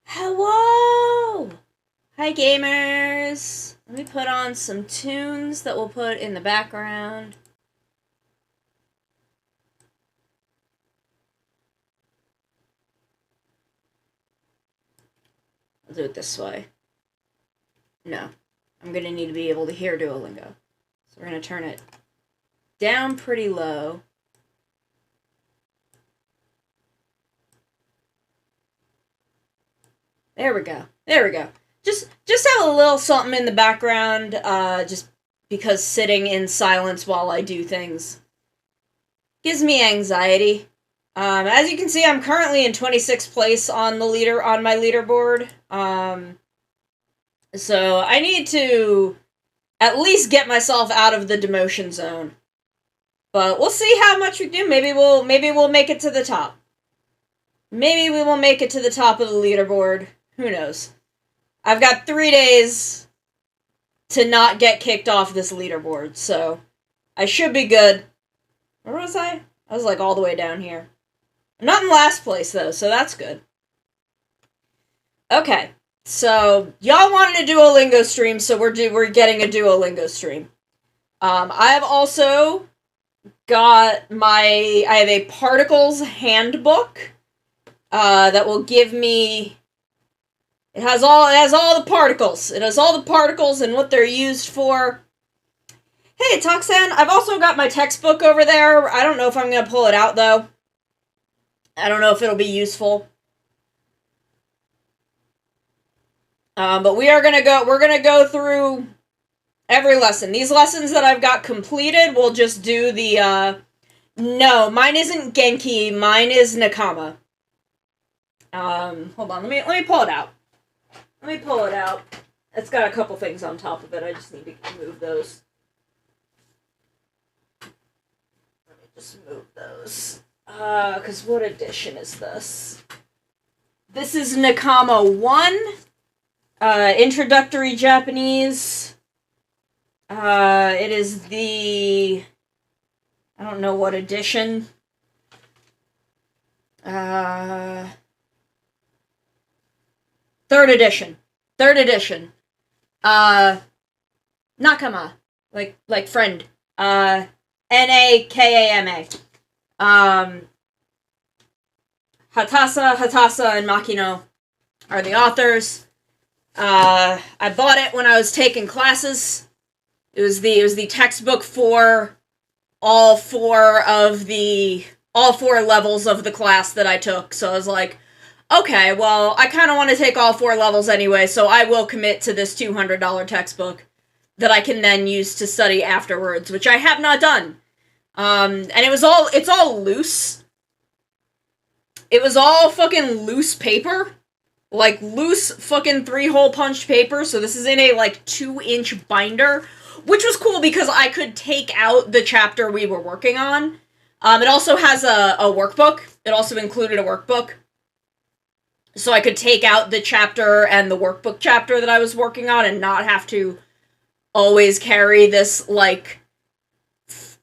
Hello! Hi, gamers! Let me put on some tunes that we'll put in the background. I'll do it this way. No. I'm gonna need to be able to hear Duolingo. So we're gonna turn it down pretty low. There we go. There we go. Just have a little something in the background, just because sitting in silence while I do things gives me anxiety. As you can see, I'm currently in 26th place on my leaderboard. So I need to at least get myself out of the demotion zone. But we'll see how much we do. Maybe we'll make it to the top. Maybe we will make it to the top of the leaderboard. Who knows? I've got 3 days to not get kicked off this leaderboard, so I should be good. Where was I? I was like all the way down here. I'm not in last place though, so that's good. Okay, so y'all wanted a Duolingo stream, so we're getting a Duolingo stream. I have also got I have a particles handbook that will give me. It has all the particles. It has all the particles and what they're used for. Hey, Toxan, I've also got my textbook over there. I don't know if I'm going to pull it out, though. I don't know if it'll be useful. But we're going to go through every lesson. These lessons that I've got completed, we'll just do the, no, mine isn't Genki, mine is Nakama. Hold on, let me pull it out. Let me pull it out. It's got a couple things on top of it. I just need to move those. Let me just move those. Because what edition is this? This is Nakama 1. Introductory Japanese. It is the... I don't know what edition. Third edition. Nakama. Like friend. Nakama. Hatasa, and Makino are the authors. I bought it when I was taking classes. It was the textbook for all four levels of the class that I took. So I was like, okay, well, I kind of want to take all 4 levels anyway, so I will commit to this $200 textbook that I can then use to study afterwards, which I have not done. And it's all loose. It was all fucking loose paper. Like, loose fucking 3-hole punched paper, so this is in a, 2-inch binder, which was cool because I could take out the chapter we were working on. It also has a workbook. It also included a workbook. So I could take out the chapter and the workbook chapter that I was working on and not have to always carry this,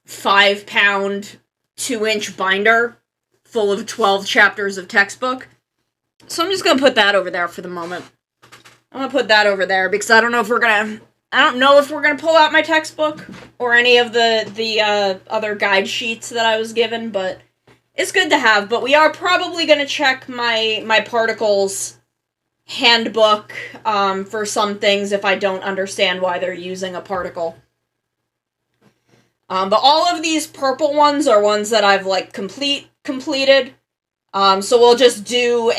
5-pound, 2-inch binder full of 12 chapters of textbook. So I'm just gonna put that over there for the moment. I'm gonna put that over there because I don't know if we're gonna pull out my textbook or any of the other guide sheets that I was given, but it's good to have. But we are probably gonna check my particles handbook for some things if I don't understand why they're using a particle. But all of these purple ones are ones that I've completed. So we'll just do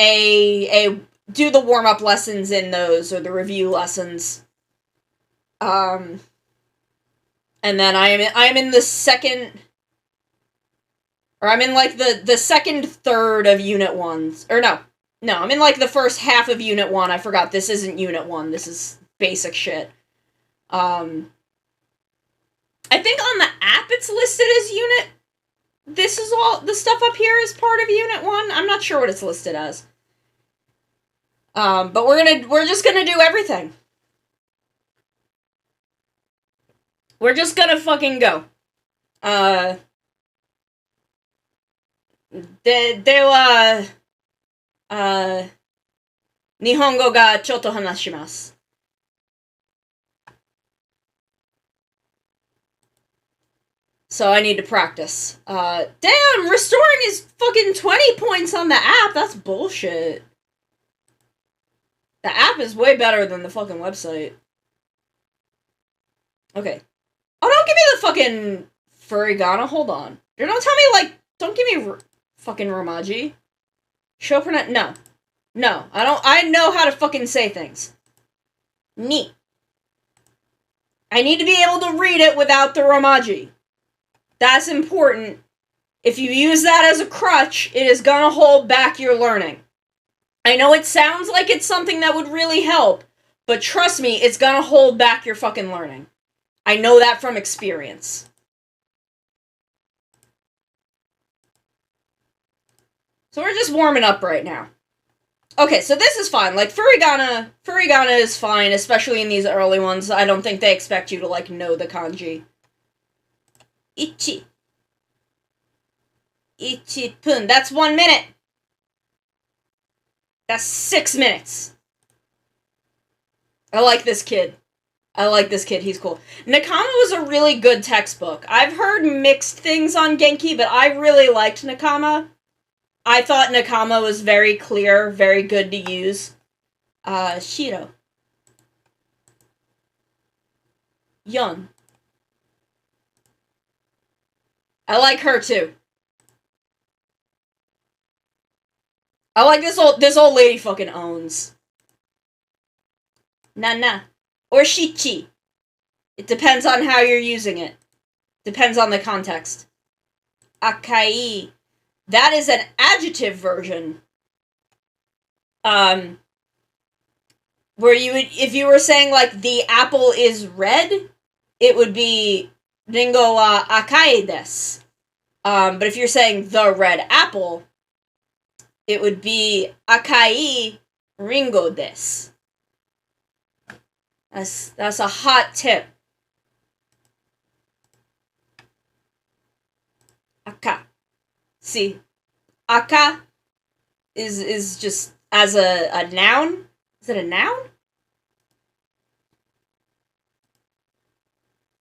do the warm-up lessons in those, or the review lessons. And then I am in the second, or I'm in the second third of Unit 1's, or no, I'm in the first half of Unit 1. I forgot, this isn't Unit 1, this is basic shit. I think on the app it's listed as Unit. This is all, the stuff up here is part of Unit 1. I'm not sure what it's listed as. But we're just gonna do everything. We're just gonna fucking go. Nihongo ga chotto hanashimasu. So I need to practice. Damn, restoring is fucking 20 points on the app. That's bullshit. The app is way better than the fucking website. Okay. Oh, don't give me the fucking furigana. Hold on. Don't tell me, like, don't give me fucking Romaji. Chopin, no. No, I don't, I know how to fucking say things. Ni. I need to be able to read it without the Romaji. That's important. If you use that as a crutch, it is gonna hold back your learning. I know it sounds like it's something that would really help, but trust me, it's gonna hold back your fucking learning. I know that from experience. So we're just warming up right now. Okay, so this is fine. Like, furigana is fine, especially in these early ones. I don't think they expect you to, like, know the kanji. Ichi. Ichi-pun. That's 1 minute. That's 6 minutes. I like this kid. He's cool. Nakama was a really good textbook. I've heard mixed things on Genki, but I really liked Nakama. I thought Nakama was very clear, very good to use. Shiro. Yun. I like her too. I like this old lady fucking owns. Nana. Or shichi. It depends on how you're using it. Depends on the context. Akai. That is an adjective version. Where you would, if you were saying, like, the apple is red, it would be Ringo wa akai desu. But if you're saying the red apple, it would be akai ringo desu. That's a hot tip. Aka. See, aka is just as a noun. Is it a noun?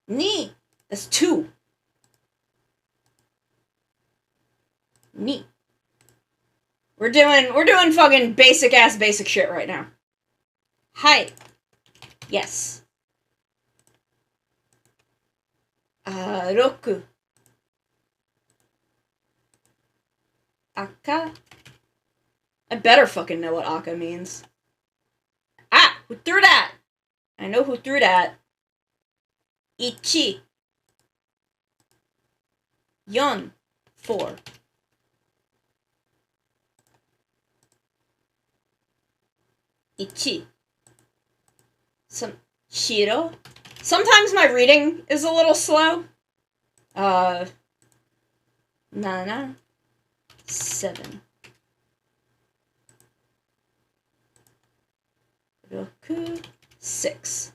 Ni. That's 2. Ni. We're doing fucking basic shit right now. Hi. Yes. Roku. Aka. I better fucking know what aka means. Ah! Who threw that? I know who threw that. Ichi. Yon. 4. Ichi. Shiro. Sometimes my reading is a little slow. Nana. 7. Roku. 6.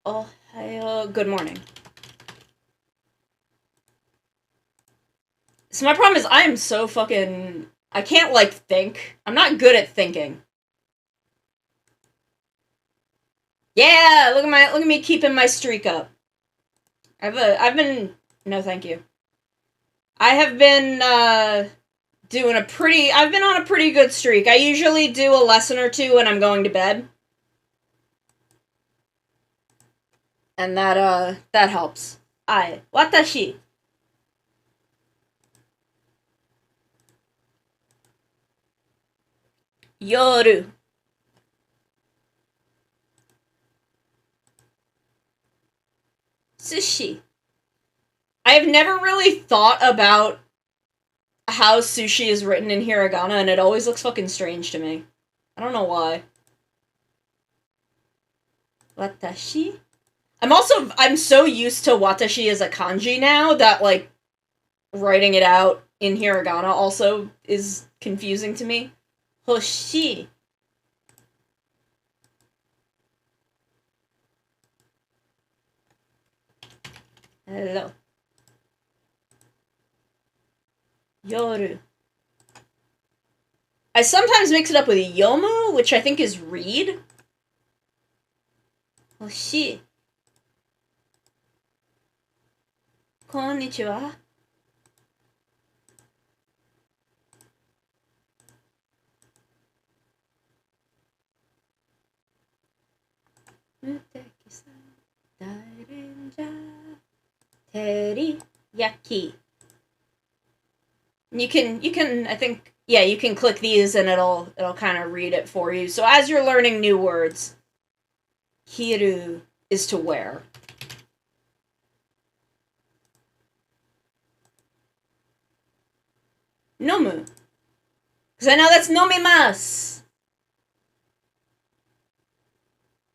Ohayo. Good morning. So my problem is I am so fucking... I can't, like, think. I'm not good at thinking. Yeah, look at me keeping my streak up. I've been... No, thank you. I have been, I've been on a pretty good streak. I usually do a lesson or 2 when I'm going to bed. And that helps. Watashi. Yoru. Sushi. I have never really thought about how sushi is written in hiragana, and it always looks fucking strange to me. I don't know why. Watashi? I'm so used to watashi as a kanji now that, like, writing it out in hiragana also is confusing to me. Hoshi. Hello. Yoru. I sometimes mix it up with yomu, which I think is read. Oh shit. Konnichiwa. Teriyaki. You can I think yeah, you can click these and it'll kind of read it for you. So as you're learning new words, hiru is to wear. Nomu. Because I know that's nomimasu.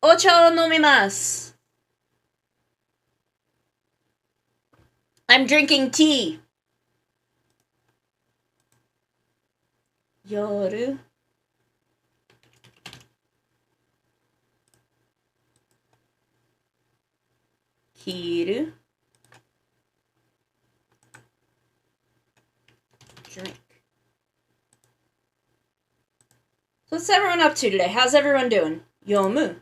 Ocha o nomimasu. I'm drinking tea. Yoru. Hiru. Drink. So what's everyone up to today? How's everyone doing? Yomu.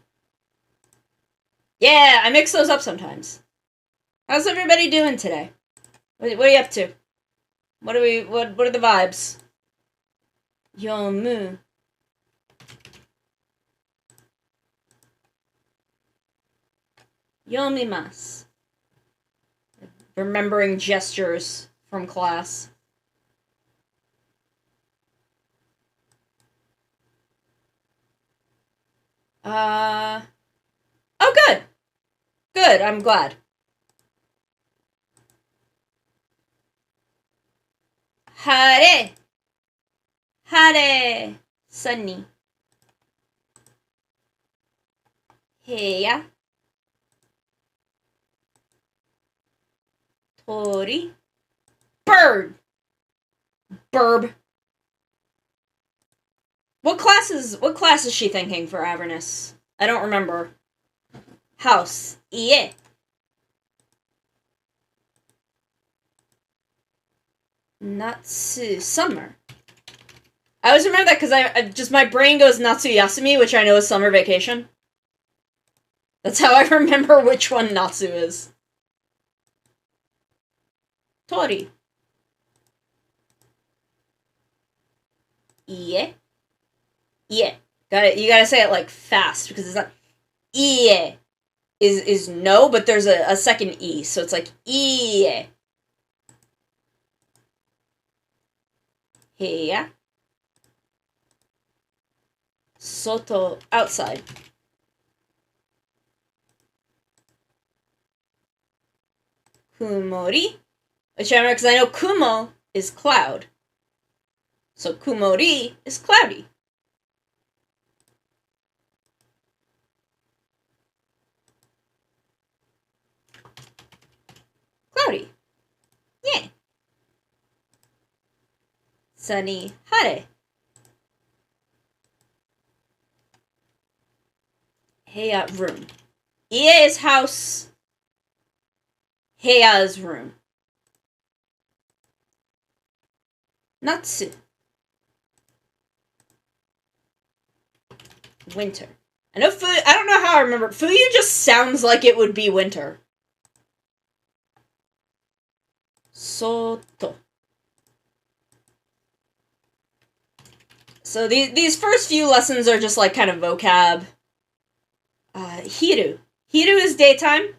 Yeah, I mix those up sometimes. How's everybody doing today? What are you up to? What are the vibes? Yomu. Yomimasu. Remembering gestures from class. Oh, good. Good, I'm glad. Hare. Hare. Sunny. Heya. Tori. Bird. Burb. What class is she thinking for Avernus? I don't remember. House. Ie. Natsu. Summer. I always remember that because I just my brain goes Natsu Yasumi, which I know is summer vacation. That's how I remember which one Natsu is. Tori. Ie. Ie. You gotta say it like fast because it's not ie is no, but there's a second e, so it's like ie. Heya. Soto, outside. Kumori, which I remember because I know kumo is cloud. So kumori is cloudy. Cloudy. Yeah. Sunny, hare. Heya, room. Ie is house. Heya is room. Natsu. Winter. I know I don't know how I remember. Fuyu just sounds like it would be winter. Soto. So these first few lessons are just like kind of vocab. Hiru. Hiru is daytime.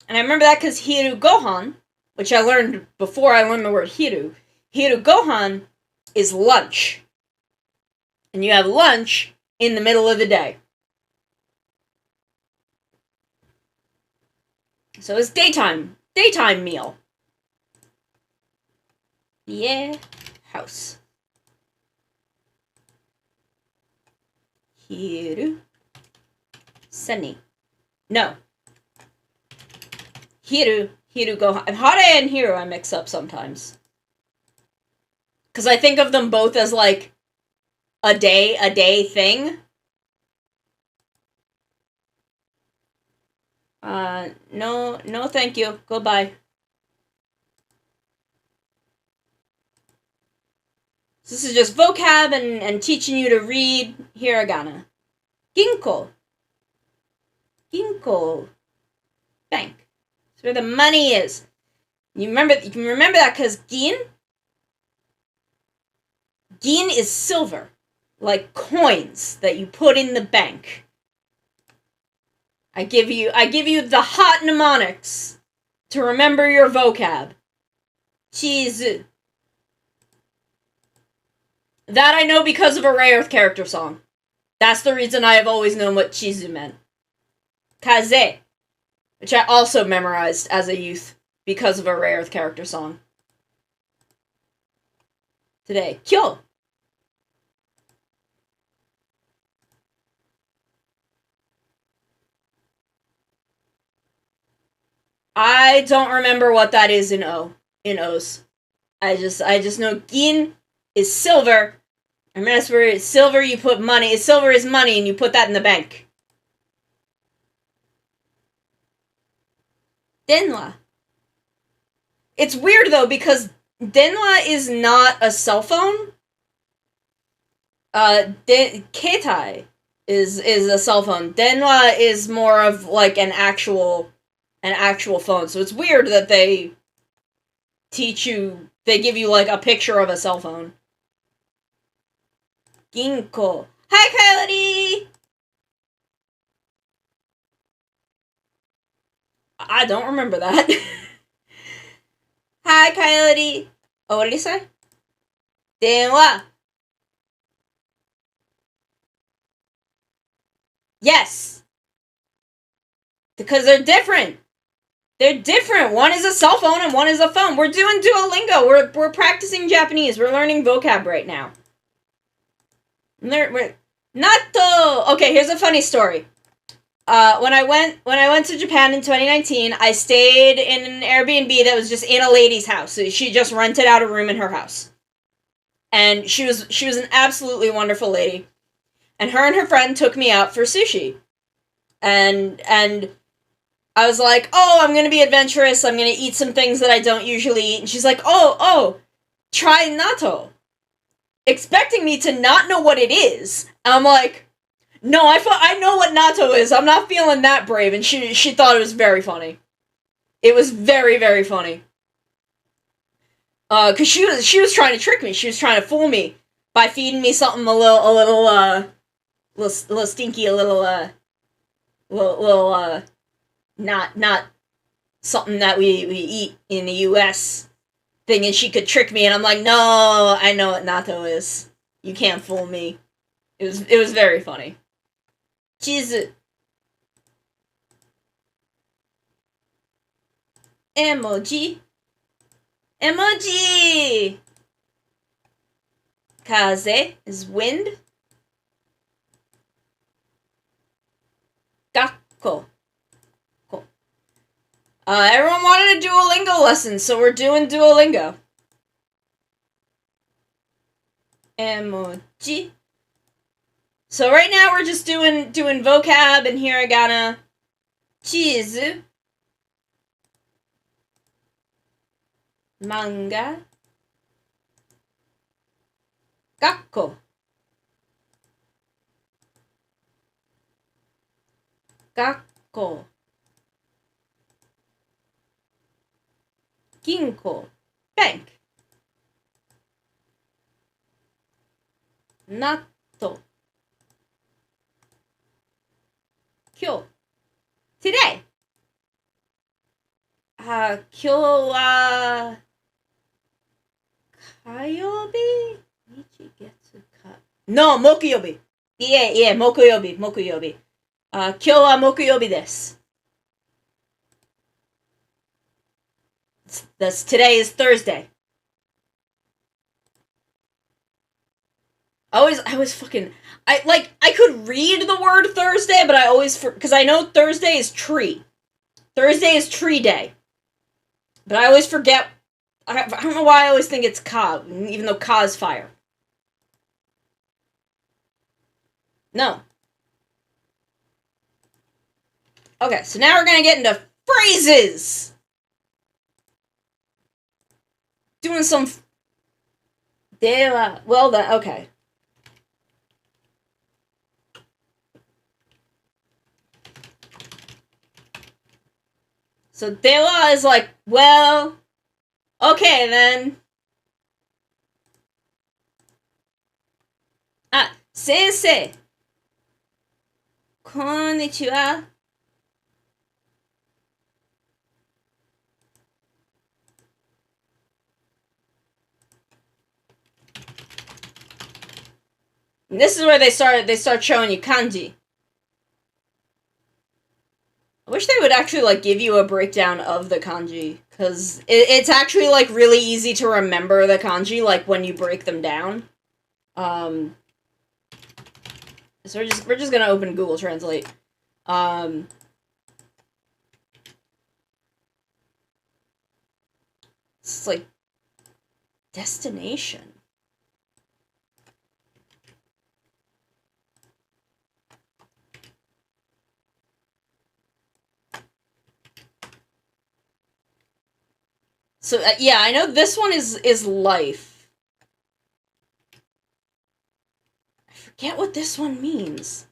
And I remember that because Hiru Gohan, which I learned before I learned the word Hiru. Hiru Gohan is lunch. And you have lunch in the middle of the day. So it's daytime meal. Yeah, house. Hiru. Sunny. No. Hiru Gohan. Hare and Hiru I mix up sometimes. Because I think of them both as like a day thing. No thank you. Goodbye. This is just vocab and teaching you to read hiragana. Ginko. Ginko. Bank. That's where the money is. You can remember that because gin is silver. Like coins that you put in the bank. I give you the hot mnemonics to remember your vocab. Chizu. That I know because of a Rare Earth character song. That's the reason I have always known what chizu meant. Kaze, which I also memorized as a youth because of a Rare Earth character song. Today, kyo. I don't remember what that is in O's. I just know gin is silver. I mean, that's where it's silver you put money. Silver is money and you put that in the bank. Denwa. It's weird though because Denwa is not a cell phone. Keitai is a cell phone. Denwa is more of like an actual phone. So it's weird that they give you like a picture of a cell phone. Ginko. Hi, Coyote! I don't remember that. Hi, Coyote. Oh, what did he say? Denwa. Yes. Because they're different. They're different. One is a cell phone and one is a phone. We're doing Duolingo. We're practicing Japanese. We're learning vocab right now. Natto. Okay, here's a funny story. When I went to Japan in 2019, I stayed in an Airbnb that was just in a lady's house. She just rented out a room in her house, and she was an absolutely wonderful lady. And her and her friend took me out for sushi, and I was like, oh, I'm gonna be adventurous. I'm gonna eat some things that I don't usually eat. And she's like, oh, try natto, expecting me to not know what it is. And I'm like, no, I know what natto is. I'm not feeling that brave. And she thought it was very funny. It was very, very funny. Cause she was trying to trick me. She was trying to fool me by feeding me something a little stinky, not something that we eat in the U.S. thing, and she could trick me, and I'm like, no, I know what natto is. You can't fool me. It was very funny. Chizu. Emoji. Emoji! Kaze is wind. Gakko. Everyone wanted a Duolingo lesson, so we're doing Duolingo. Emoji. So right now we're just doing vocab and hiragana. Chizu. Manga. Gakko. Gakko. Ginko. Bank. Natto. Kyo. Today. 今日は火曜日日月火 No, 木曜日 Yeah, 木曜日今日は木曜日です Today is Thursday. I always fucking I could read the word Thursday, but I always because I know Thursday is tree. Thursday is tree day. But I always forget. I don't know why I always think it's Ka, even though Ka is fire. No. Okay, so now we're gonna get into phrases. Doing some Well then, okay. So dewa is like, well, okay then. Ah, sensei. Konnichiwa. And this is where they start showing you kanji. I wish they would actually like give you a breakdown of the kanji, because it's actually like really easy to remember the kanji like when you break them down. So we're just gonna open Google Translate. It's like destination. So yeah, I know this one is life. I forget what this one means.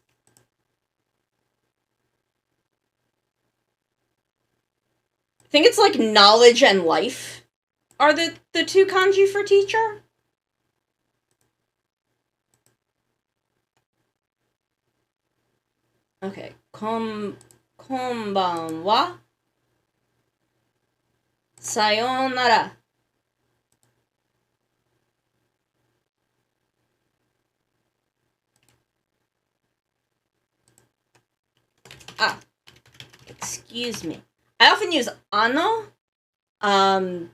I think it's like knowledge and life are the two kanji for teacher. Okay, konban wa. Sayonara. Ah, excuse me. I often use ano. I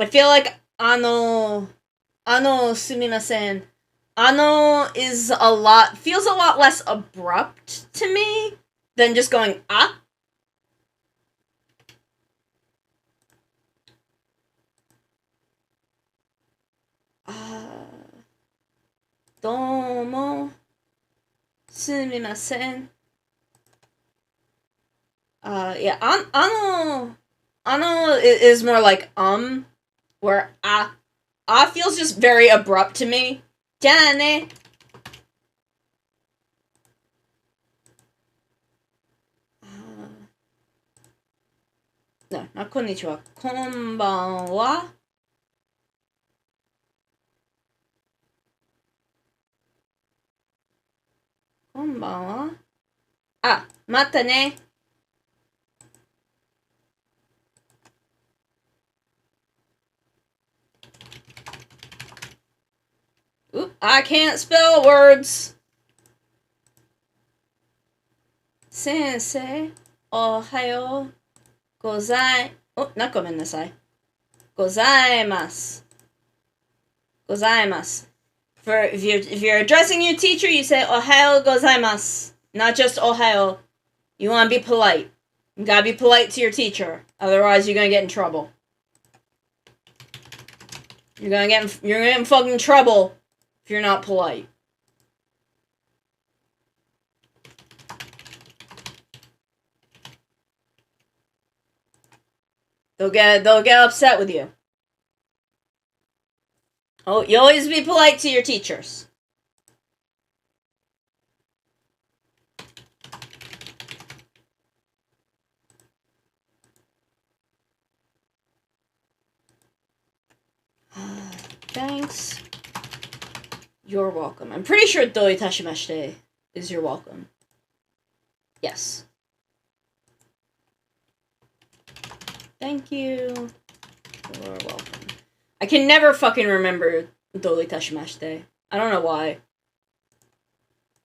feel like ano sumimasen. Ano feels a lot less abrupt to me than just going ah. Domo sumimasen. Yeah, ano is more like where ah feels just very abrupt to me. Jane. No, not konnichiwa. Konbanwa. Konbanwa. Ah, mata ne. Oop, I can't spell words. Sensei, ohayo gozai... Oh, not gomennasai. Gozaimasu. Gozaimasu. If you're addressing your teacher, you say ohayo gozaimasu. Not just ohayo. You want to be polite. You gotta be polite to your teacher. Otherwise, you're gonna get in trouble. You're gonna get in fucking trouble if you're not polite. They'll get upset with you. Oh, you always be polite to your teachers. Thanks. You're welcome. I'm pretty sure dou itashimashite is you're welcome. Yes. Thank you. You're welcome. I can never fucking remember dou itashimashite. I don't know why.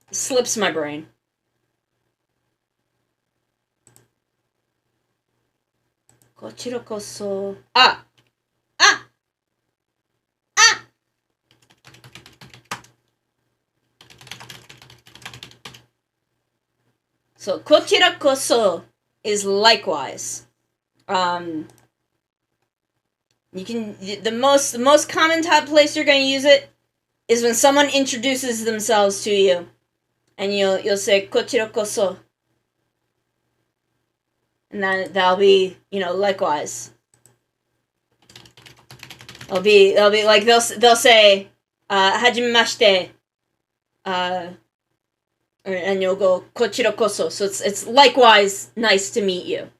It slips my brain. Kochira koso. Ah! Ah! Ah! So, kochira koso is likewise. You can the most common type place you're going to use it is when someone introduces themselves to you, and you'll say kochira koso, and that'll be likewise. they'll be like they'll say, "Hajimemashite," and you'll go "Kochira koso." So it's likewise nice to meet you.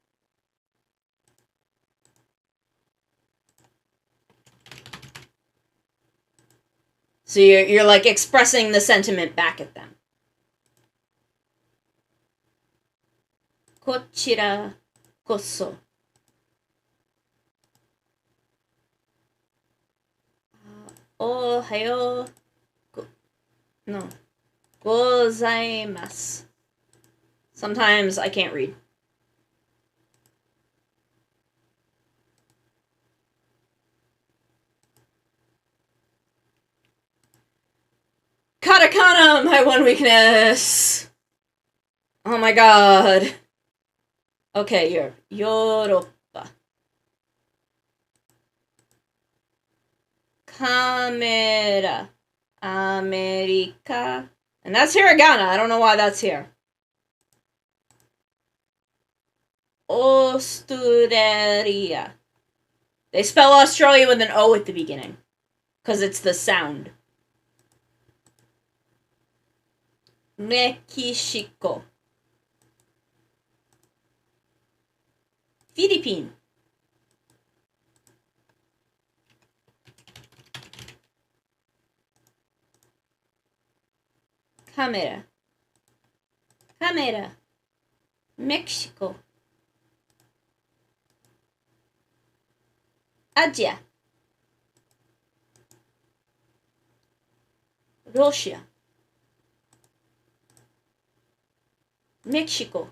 So you're like expressing the sentiment back at them. Kochira koso. Ohayo. No. Gozaimasu. Sometimes I can't read. Katakana, my one weakness. Oh my god. Okay, you're Yoroppa. Camera. America. And that's hiragana. I don't know why that's here. Australia. They spell Australia with an O at the beginning. Because it's the sound. Mexico. Philippines. Camera. Camera. Mexico. Asia. Russia. Mexico.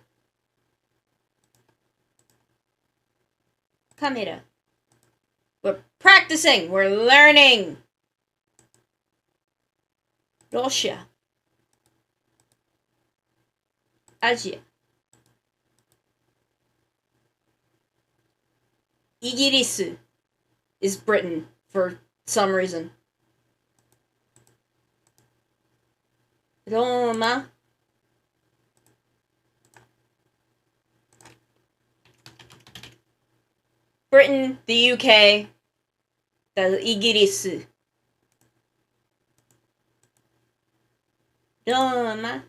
Camera. We're practicing. We're learning. Russia. Asia. Igirisu is Britain for some reason. Roma. Britain, the UK, the Igirisu. Roma.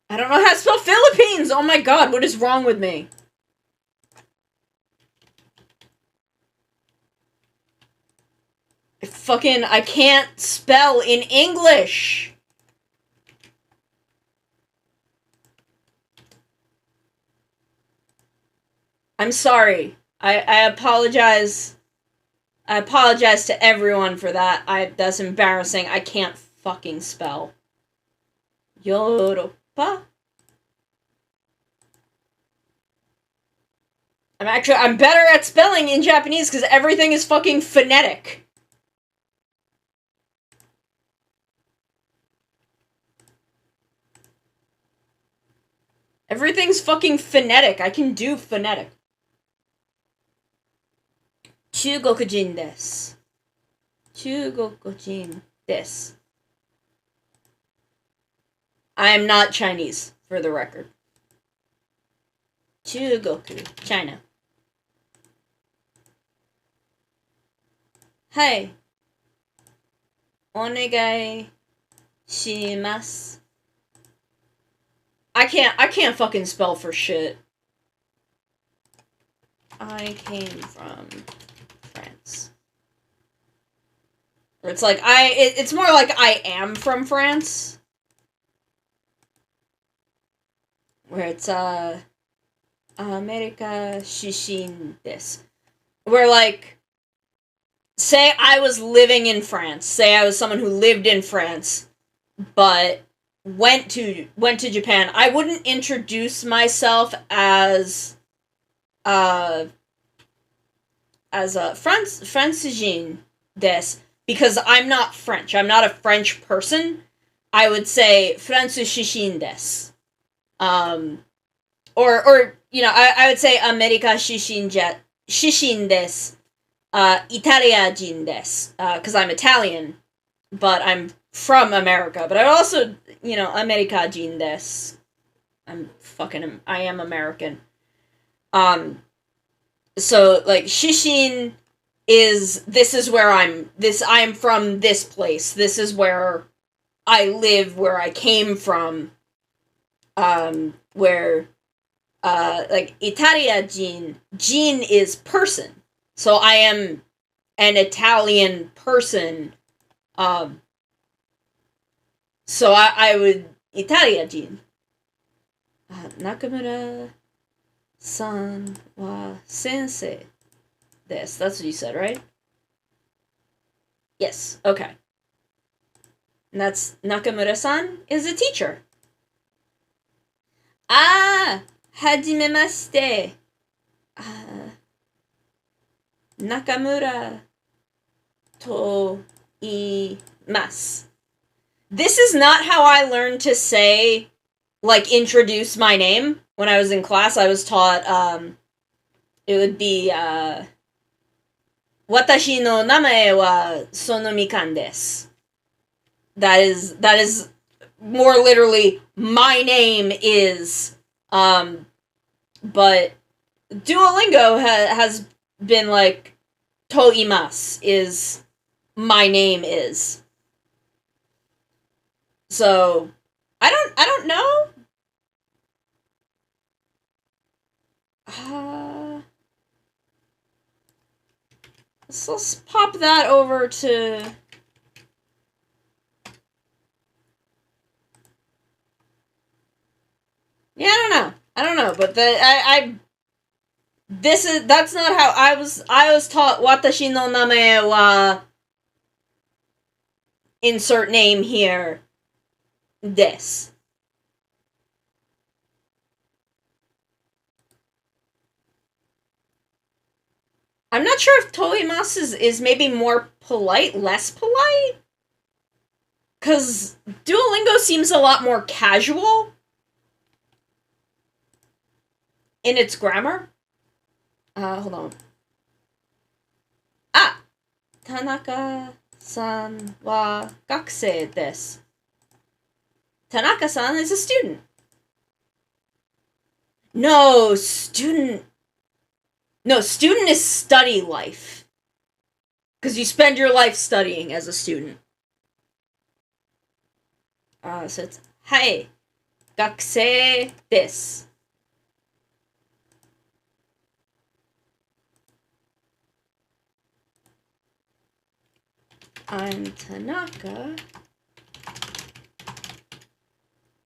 I don't know how to spell Philippines! Oh my god, what is wrong with me? I can't spell in English! I'm sorry. I apologize. I apologize to everyone for that. That's embarrassing. I can't fucking spell. Yoroppa? I'm better at spelling in Japanese because everything is fucking phonetic. Everything's fucking phonetic. I can do phonetic. 中国人です。中国人です。I am not Chinese, for the record. 中国 China. はい。お願いします。I can't fucking spell for shit. I came from France. Or it's like it's more like I am from France. Where it's America Shishin this. Where like say I was living in France. Say I was someone who lived in France, but went to Japan. I wouldn't introduce myself as a Francigene des because I'm not French. I'm not a French person. I would say Franciscine des. Or you know, I would say America Shishin des. Italia des. Because I'm Italian. but I'm from America. But I also, Amerikajin desu. I am American. So, like, Shishin is, this is where I am from this place. This is where I live, where I came from. Where, like, Italia Jin is person. So I am an Italian person. So I would, Italia Jin. Nakamura san wa sensei desu. That's what you said, right? Yes, okay. And that's, Nakamura-san is a teacher. Ah! Hajimemashite. Nakamura to imasu. This is not how I learned to say, like, introduce my name. When I was in class, I was taught, it would be, watashi no namae wa Sonomikan desu. That is more literally, my name is, but Duolingo has been like, to imasu is, my name is. So, I don't know. So let's pop that over to... Yeah, I don't know, but that's not how I was taught. Watashi no namae wa, insert name here, desu. I'm not sure if toimasu is maybe more polite, less polite? Because Duolingo seems a lot more casual in its grammar. Hold on. Ah! Tanaka-san wa gakusei desu. Tanaka-san is a student. No, student is study life. Because you spend your life studying as a student. So it's, hai, gakusei desu. I'm Tanaka.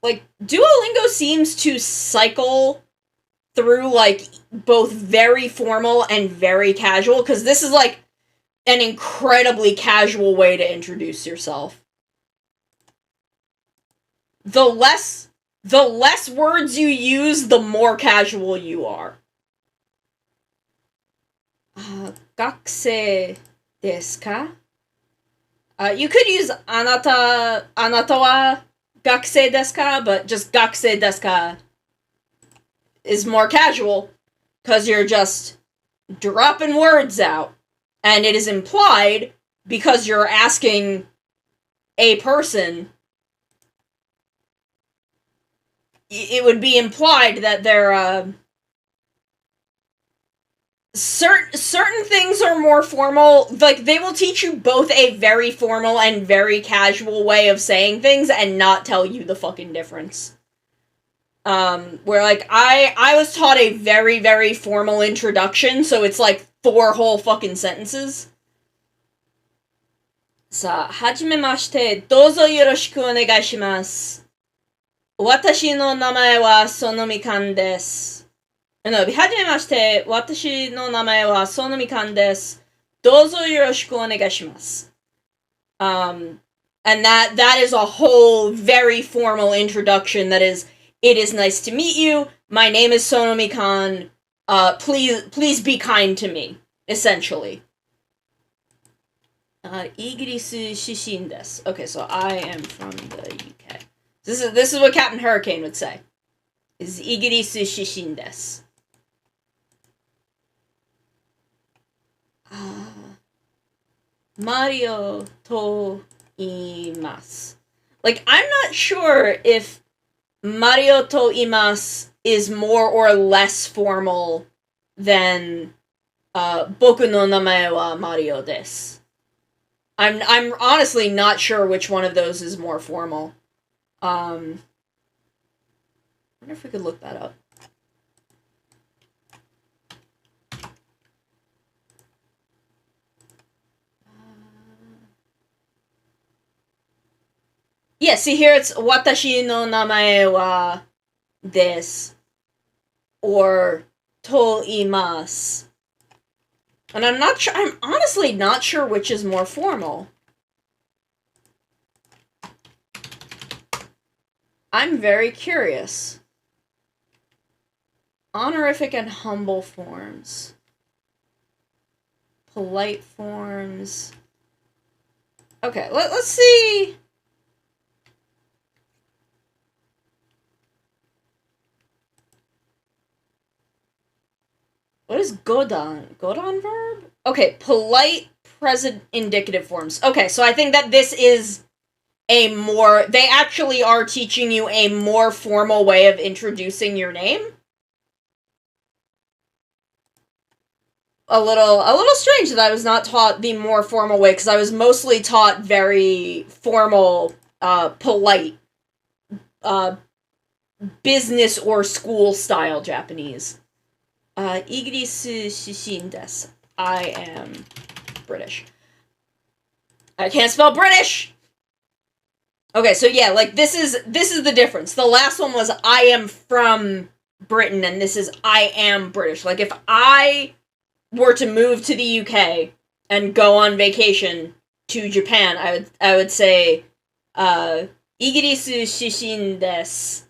Like, Duolingo seems to cycle through, like, both very formal and very casual, because this is, like, an incredibly casual way to introduce yourself. The less words you use, the more casual you are. Gakusei desu ka? You could use anata wa gakusei desu ka, but just gakusei desu ka is more casual, because you're just dropping words out. And it is implied, because you're asking a person, it would be implied that they're, certain things are more formal. Like, they will teach you both a very formal and very casual way of saying things and not tell you the fucking difference. Where, like, I was taught a very, very formal introduction, so it's like 4 whole fucking sentences. Sa, hajimemashite, dozo yoroshiku onegai shimasu. Watashi no namae wa Sonomikan desu. No, hajimemashite, watashi no namae wa Sonomikan desu. Dozo yoroshiku onegai shimasu. And that is a whole very formal introduction that is, it is nice to meet you, my name is Sonomikan, please be kind to me, essentially. Igirisu shishin desu. Okay, so I am from the UK. This is what Captain Hurricane would say. Is Igirisu shishin desu. Mario to imasu. Like, I'm not sure if Mario to imasu is more or less formal than Boku no namae wa Mario desu. I'm honestly not sure which one of those is more formal. I wonder if we could look that up. Yeah, see here it's Watashi no namae wa desu or to imasu. And I'm not sure, I'm honestly not sure which is more formal. I'm very curious. Honorific and humble forms. Polite forms. Okay, let's see. What is Godan? Godan verb? Okay, polite present indicative forms. Okay, so I think that this is a more... They actually are teaching you a more formal way of introducing your name. A little strange that I was not taught the more formal way, because I was mostly taught very formal, polite, business or school style Japanese. Igirisu shishin desu. I am British. I can't spell British! Okay, so yeah, like, this is the difference. The last one was I am from Britain, and this is I am British. Like, if I were to move to the UK and go on vacation to Japan, I would say, Igirisu shishin desu.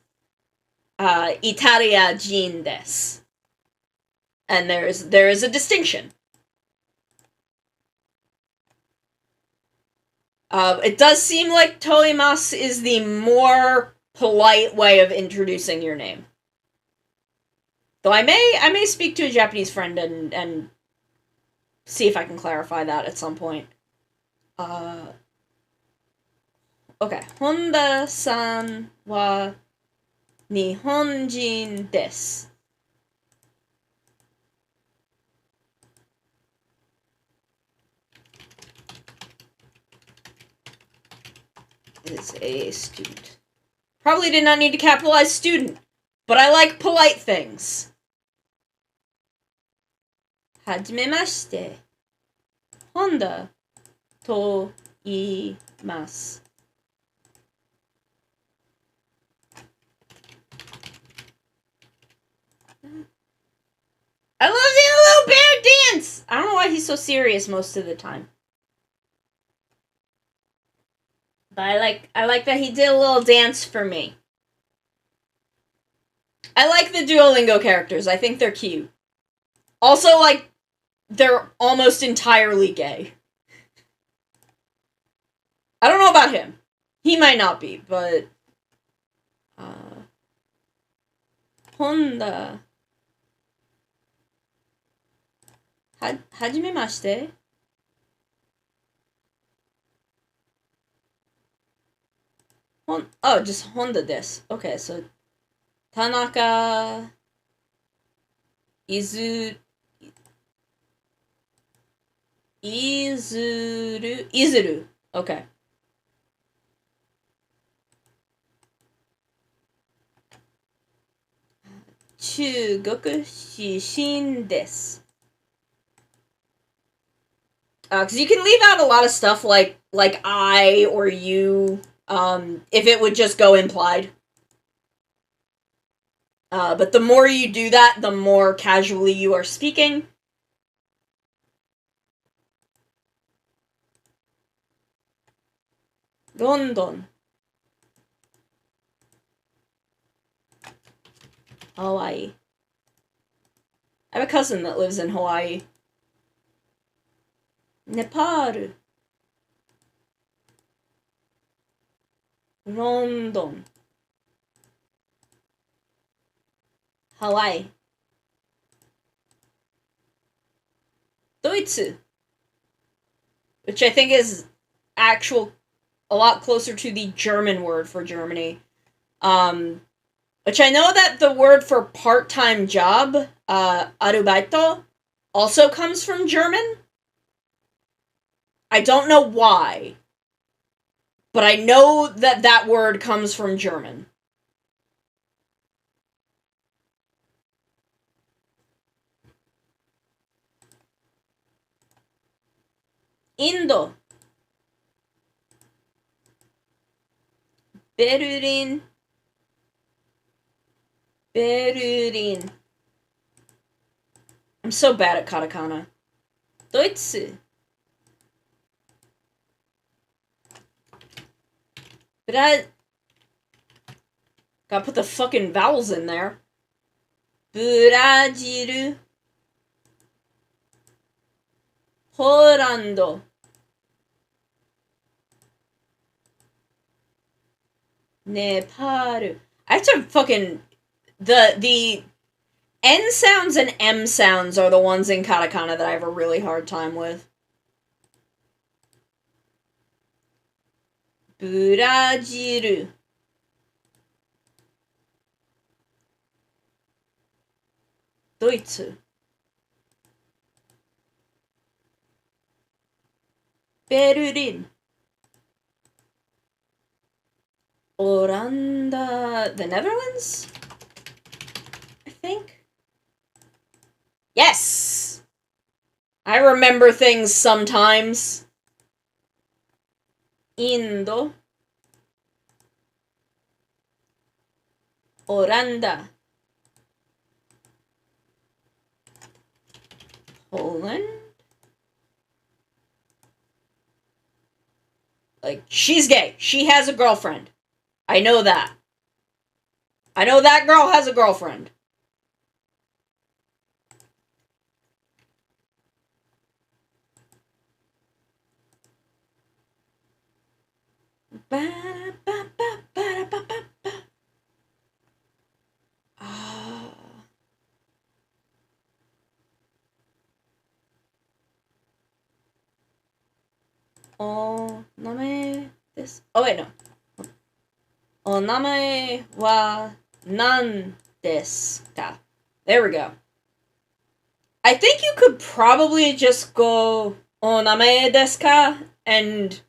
Italia jin desu. And there is a distinction. It does seem like to imasu is the more polite way of introducing your name. Though I may speak to a Japanese friend and see if I can clarify that at some point. Okay. Honda-san wa Nihonjin desu. Is a student. Probably did not need to capitalize student, but I like polite things. Hajimemashite. Honda to imasu. I love the little bear dance! I don't know why he's so serious most of the time. But I like that he did a little dance for me. I like the Duolingo characters. I think they're cute. Also, like, they're almost entirely gay. I don't know about him. He might not be, but... Honda... Hajimemashite? Oh, just Honda desu. Okay, so... Tanaka... Izuru... Okay. Chugoku shishin desu. Because you can leave out a lot of stuff like I or you, if it would just go implied. But the more you do that, the more casually you are speaking. Dondon. Hawaii. I have a cousin that lives in Hawaii. Nepal. London. Hawaii. Doitsu. Which I think is actual a lot closer to the German word for Germany. Which I know that the word for part-time job, Arubaito, also comes from German. I don't know why, but I know that that word comes from German. Indo. Berlin. Berlin. I'm so bad at katakana. Deutsche. But I gotta put the fucking vowels in there. Brazil. Holland. Nepal. I have to fucking the N sounds and M sounds are the ones in katakana that I have a really hard time with. Brazil. Deutsche. Berlin. Oranda. The Netherlands? I think. Yes! I remember things sometimes. Indo. Oranda. Poland? Like, she's gay. She has a girlfriend. I know that. I know that girl has a girlfriend. Oh, name this. Oh wait, no. O namae wa nan desu ka? There we go. I think you could probably just go O namae desu ka and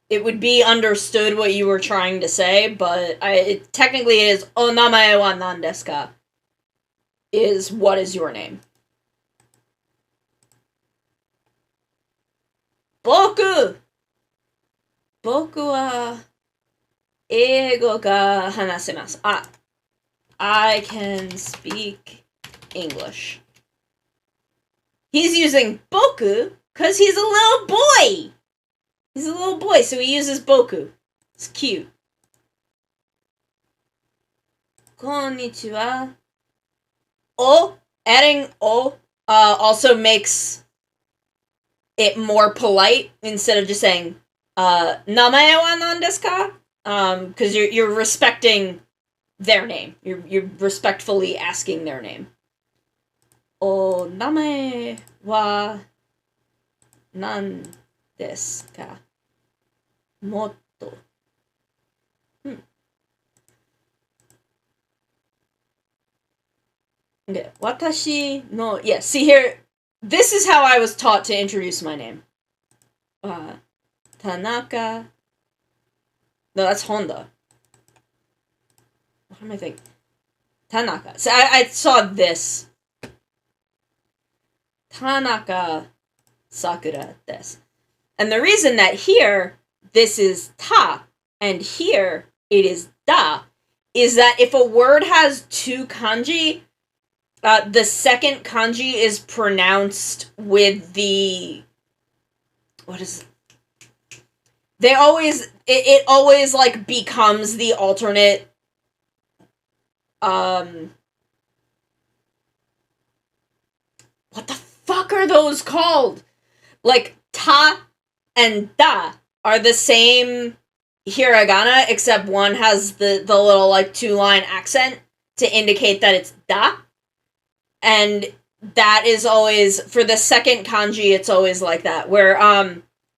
it would be understood what you were trying to say, but it technically is O namae wa nan desu ka? Is what is your name? Boku! Boku wa eigo ga hanasemasu. I can speak English. He's using boku because he's a little boy. He's a little boy, so he uses boku. It's cute. Konnichiwa. O, adding o, also makes it more polite instead of just saying, namae wa nan desu ka? Because you're respecting their name. You're respectfully asking their name. O namae wa nan desu ka? Motto. Okay. Watashi no... Yeah, see here... This is how I was taught to introduce my name. Tanaka... No, that's Honda. What am I thinking? Tanaka. So I saw this. Tanaka Sakura desu. And the reason that here, this is ta, and here, it is da, is that if a word has two kanji, the second kanji is pronounced with the... What is... They always... It always, like, becomes the alternate... What the fuck are those called? Like, ta and da are the same hiragana, except one has the little, like, two-line accent to indicate that it's da. And that is always, for the second kanji, it's always like that. Where,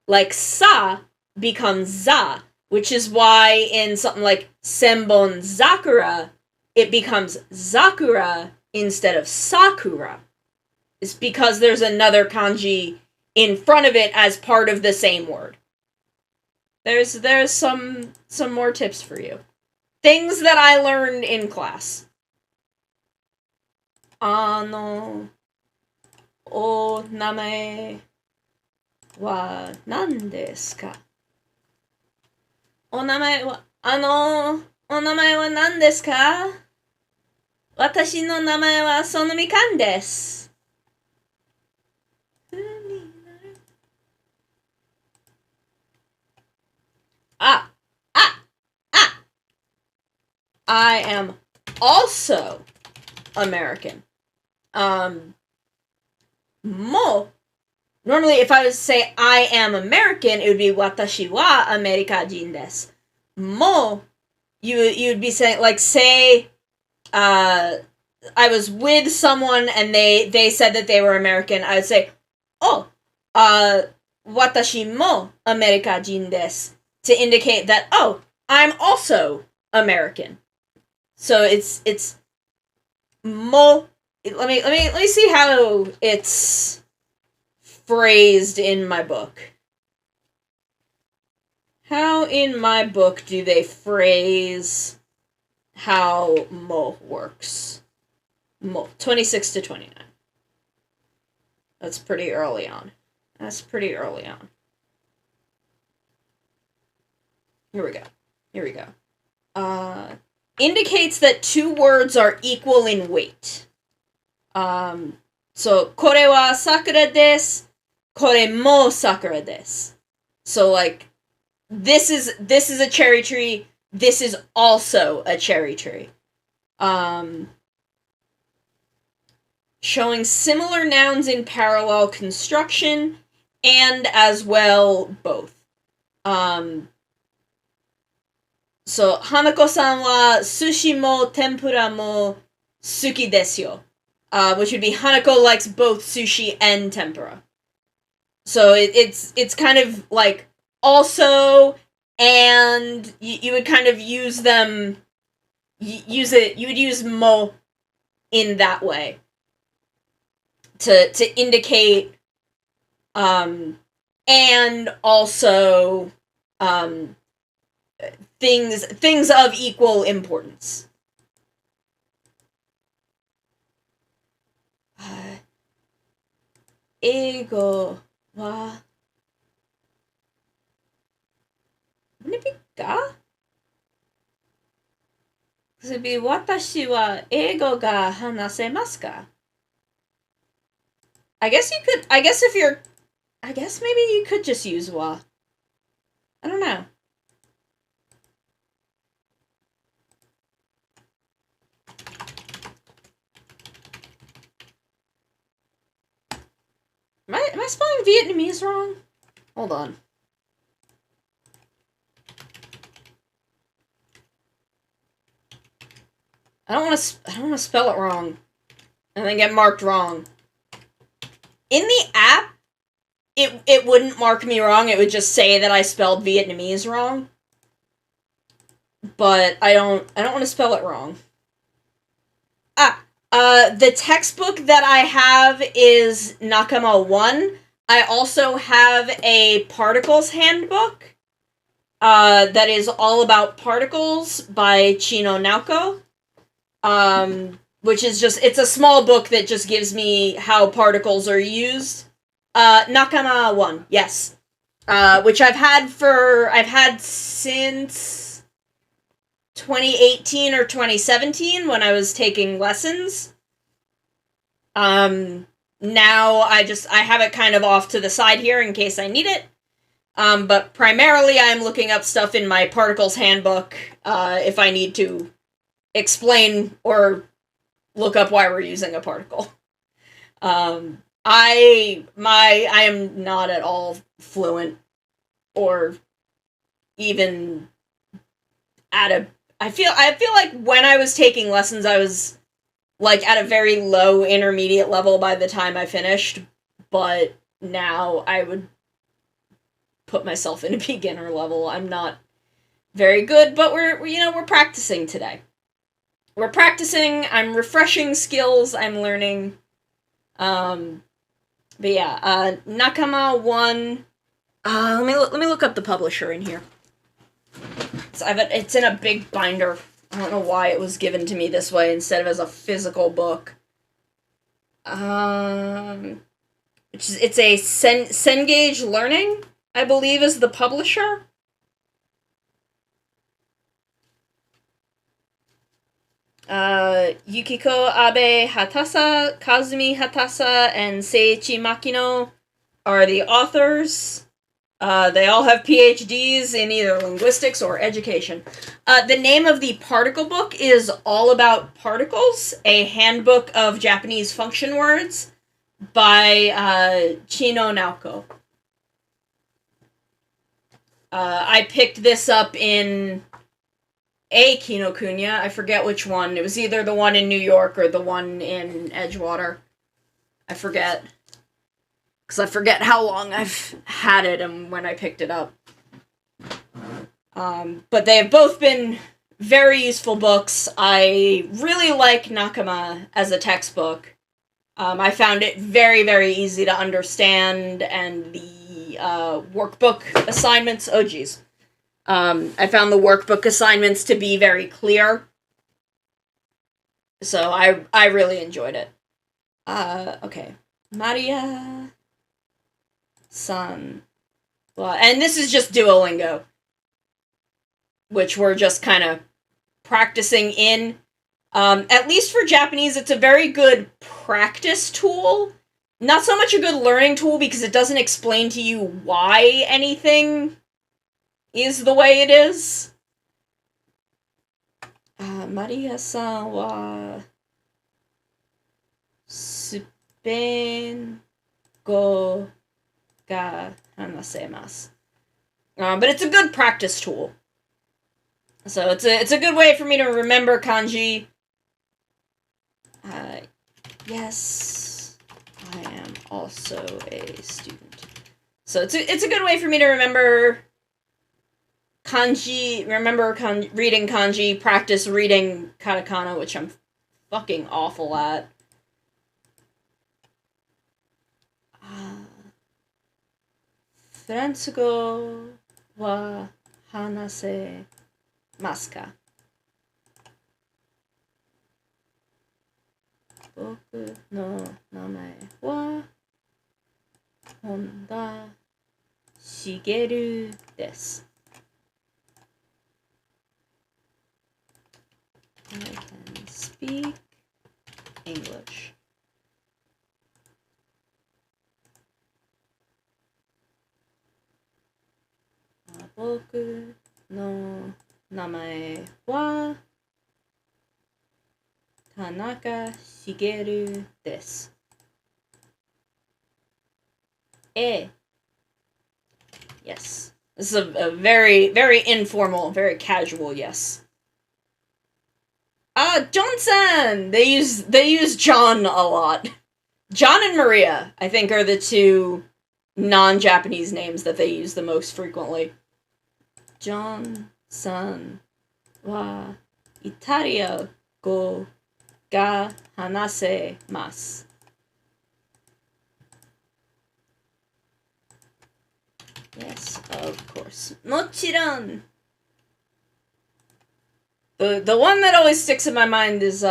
like, sa, becomes za, which is why in something like Senbon Zakura, it becomes zakura instead of sakura. It's because there's another kanji in front of it as part of the same word. There's some more tips for you. Things that I learned in class. O namae wa nan desu ka? O namae wa nan desu ka? Watashi no namae wa Sonomikan desu. I am also American. Mo. Normally, if I was to say I am American, it would be watashi wa Amerikajin desu. Mo, you'd be saying, like, say, I was with someone and they said that they were American. I would say, watashi mo Amerikajin desu, to indicate that, I'm also American. So it's mo. Let me see how it's phrased in my book. How in my book do they phrase how mo works? Mo 26 to 29. That's pretty early on. Here we go. Indicates that two words are equal in weight. So, kore wa sakura desu, kore mo sakura desu. So, like, this is a cherry tree, this is also a cherry tree. Showing similar nouns in parallel construction, and as well, both. So, Hanako-san wa sushi mo tempura mo suki desu yo. Which would be Hanako likes both sushi and tempura. So it's kind of like also, and you would kind of use them, you would use mo in that way to indicate, and also, things of equal importance. Eigo wa maybe ga? Could it be watashi wa eigo ga hanasemasu ka? I guess maybe you could just use wa. I don't know. Am I spelling Vietnamese wrong? Hold on. I don't want to spell it wrong and then get marked wrong. In the app, it wouldn't mark me wrong. It would just say that I spelled Vietnamese wrong. But I don't want to spell it wrong. The textbook that I have is Nakama 1. I also have a particles handbook that is all about particles by Chino Naoko. Which is it's a small book that just gives me how particles are used. Nakama 1, yes. Which I've had since 2018 or 2017 when I was taking lessons. Now I have it kind of off to the side here in case I need it. But primarily I'm looking up stuff in my particles handbook, if I need to explain or look up why we're using a particle. I am not at all fluent or even I feel like when I was taking lessons I was like at a very low intermediate level by the time I finished, but now I would put myself in a beginner level. I'm not very good, but we're practicing today. We're practicing, I'm refreshing skills, I'm learning. But yeah, Nakama 1. Let me look up the publisher in here. It's in a big binder. I don't know why it was given to me this way instead of as a physical book. It's a Cengage Learning, I believe, is the publisher. Yukiko Abe Hatasa, Kazumi Hatasa, and Seiichi Makino are the authors. They all have PhDs in either linguistics or education. The name of the particle book is All About Particles, a handbook of Japanese function words by Chino Naoko. I picked this up in a Kinokuniya. I forget which one. It was either the one in New York or the one in Edgewater. I forget. Because I forget how long I've had it and when I picked it up. But they have both been very useful books. I really like Nakama as a textbook. I found it very, very easy to understand, and the workbook assignments, oh geez. I found the workbook assignments to be very clear. So I really enjoyed it. Okay. Maria San. Well, and this is just Duolingo, which we're just kind of practicing in. At least for Japanese, it's a very good practice tool. Not so much a good learning tool because it doesn't explain to you why anything is the way it is. Maria-san wa Spain go ga hanasemasu. But it's a good practice tool. So it's a good way for me to remember kanji. Yes, I am also a student. So it's a good way for me to remember kanji, reading kanji, practice reading katakana, which I'm fucking awful at. Fransugo wa hanase masu ka? Boku no namae wa Honda Shigeru desu. I can speak English. Boku no namae wa Tanaka Shigeru desu. Yes. This is a very, very informal, very casual yes. Johnson! They use John a lot. John and Maria, I think, are the two non-Japanese names that they use the most frequently. John-san wa Italia go ga hanasemasu. Yes, of course. Mochiron! The one that always sticks in my mind is,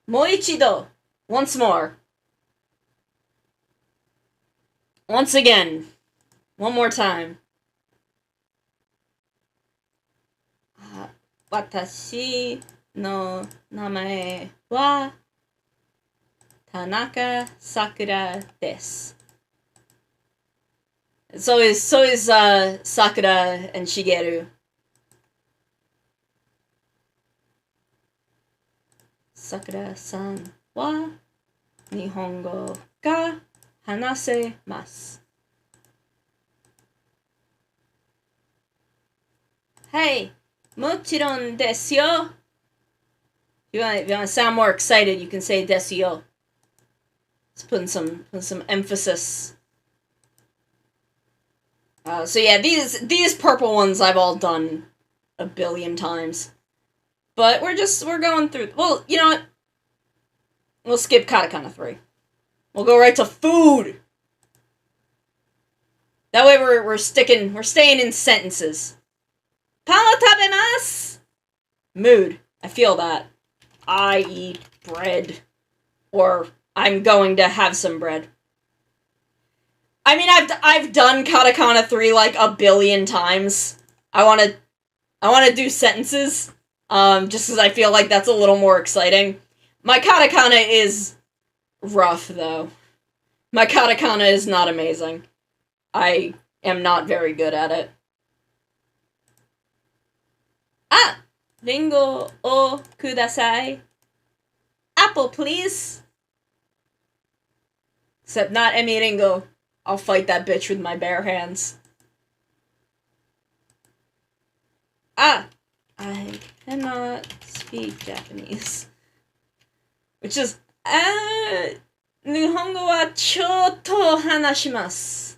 Moichido. Once more. Once again. One more time. Watashi no namae wa Tanaka Sakura desu. So is Sakura and Shigeru. Sakura-san wa Nihongo ga hanasemasu. Hey, mochiron desu yo. If you want to sound more excited, you can say desu yo. Let's put in some emphasis. So yeah, these purple ones I've all done a billion times. But we're going through. Well, you know what? We'll skip katakana 3. We'll go right to food. That way we're staying in sentences. Palatabemas. Mood. I feel that. I eat bread. Or I'm going to have some bread. I mean, I've done katakana 3 like a billion times. I want to do sentences. Just because I feel like that's a little more exciting. My katakana is rough, though. My katakana is not amazing. I am not very good at it. Ah! Ringo o kudasai. Apple, please. Except not Emi Ringo. I'll fight that bitch with my bare hands. Ah! I cannot speak Japanese. Which is, Nihongo wa chotto hanashimasu.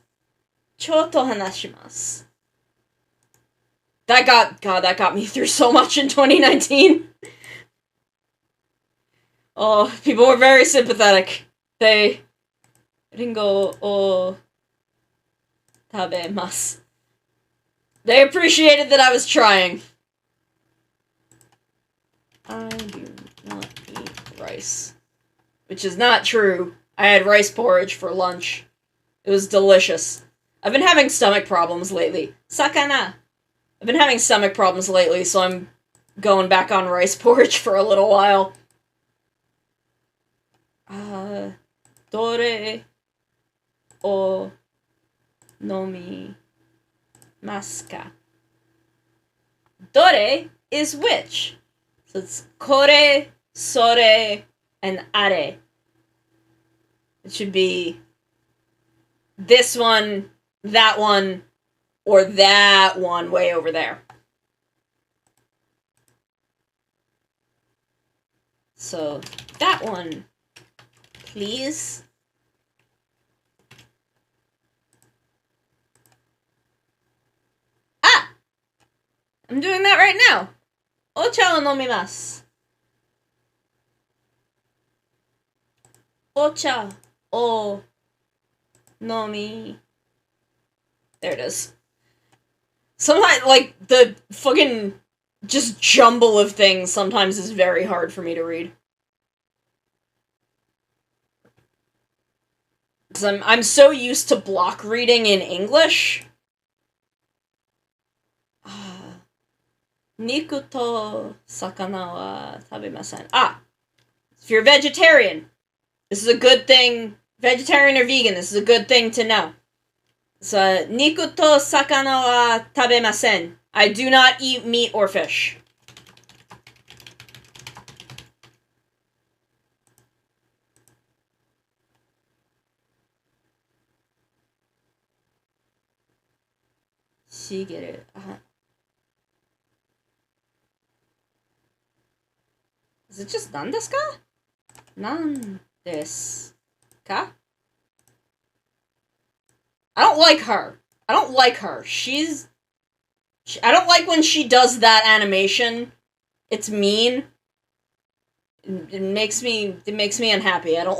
Chotto hanashimasu. That got me through so much in 2019. Oh, people were very sympathetic. They, Ringo o tabemasu. They appreciated that I was trying. I do not eat rice. Which is not true. I had rice porridge for lunch. It was delicious. I've been having stomach problems lately. Sakana! I've been having stomach problems lately, so I'm going back on rice porridge for a little while. Dore o nomi masu ka? Dore is which. So it's kore, sore, and are. It should be this one, or that one way over there. So, that one, please. Ah! I'm doing that right now. Ocha o nomimasu. Ocha o nomi. There it is. Sometimes, like, the fucking just jumble of things sometimes is very hard for me to read. Because I'm so used to block reading in English. Niku to sakana wa tabemasen. Ah! If you're vegetarian, this is a good thing. Vegetarian or vegan, this is a good thing to know. So, niku to sakana wa tabemasen. I do not eat meat or fish. Shigeru. Is it just nan desu ka? Nan desu ka? I don't like her. I don't like her. I don't like when she does that animation. It's mean. It makes me unhappy. I don't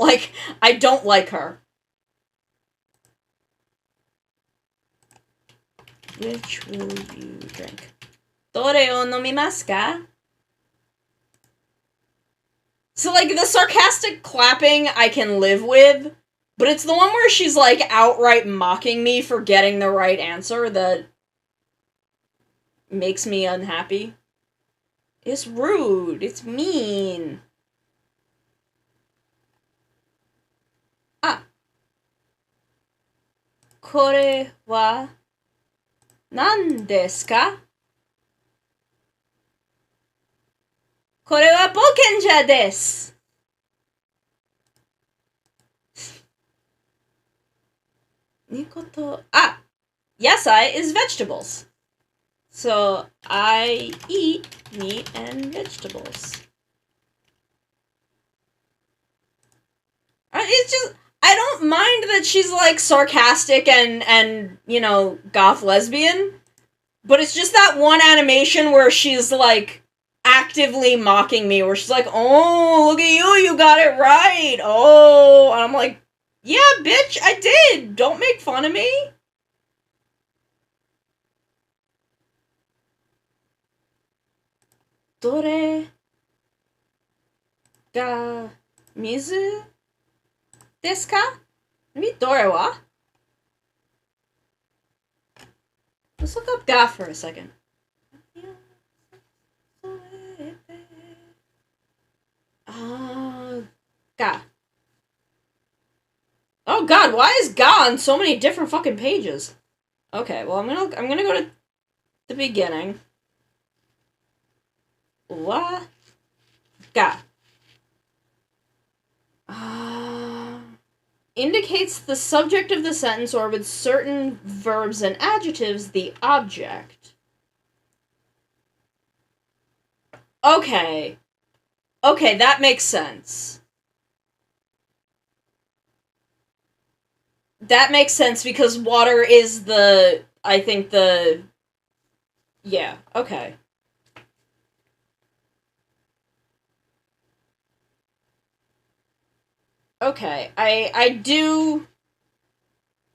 like her. Which will you drink? Dore o nomimasu ka? So, like, the sarcastic clapping I can live with, but it's the one where she's, like, outright mocking me for getting the right answer that makes me unhappy. It's rude. It's mean. Ah. Kore wa nan desu ka? Kore wa bokenja desu. Nikoto. Ah! Yasai is vegetables. So, I eat meat and vegetables. It's just, I don't mind that she's, like, sarcastic and, you know, goth lesbian. But it's just that one animation where she's, like, actively mocking me, where she's like, oh, look at you got it right. Oh, and I'm like, yeah, bitch, I did. Don't make fun of me. Dore ga mizu desu ka? Maybe dore wa? Let's look up ga for a second. Ga. Oh god, why is ga on so many different fucking pages? Okay, well I'm gonna go to the beginning. Wa ga. Indicates the subject of the sentence, or with certain verbs and adjectives, the object. Okay. Okay, that makes sense. That makes sense because water is the, I think the, yeah, okay. Okay, I do,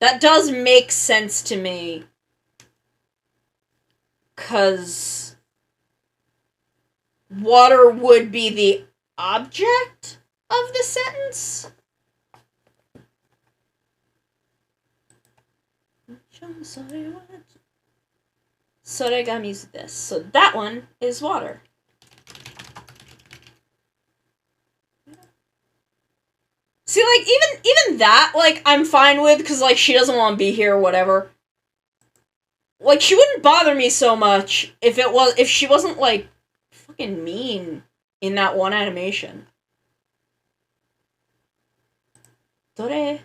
that does make sense to me, 'cause water would be the object of the sentence? Sore ga mizu desu. So that one is water. See, like, even that, like, I'm fine with, because, like, she doesn't want to be here or whatever. Like, she wouldn't bother me so much if she wasn't, like, fucking mean in that one animation. Dore?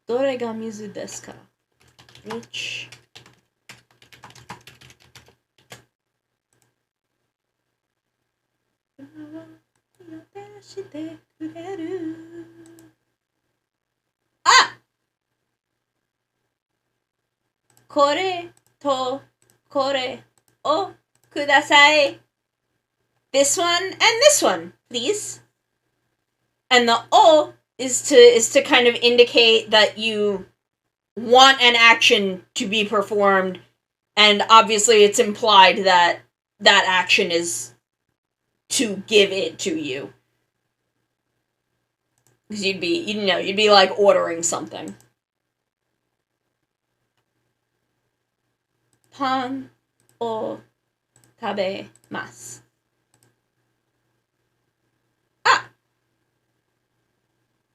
Dore ga mizu desu ka? Which? Ah! Kore to kore o kudasai. This one and this one, please. And the o is to kind of indicate that you want an action to be performed, and obviously it's implied that that action is to give it to you. Because you'd be like ordering something. Pan o tabemasu. Ah!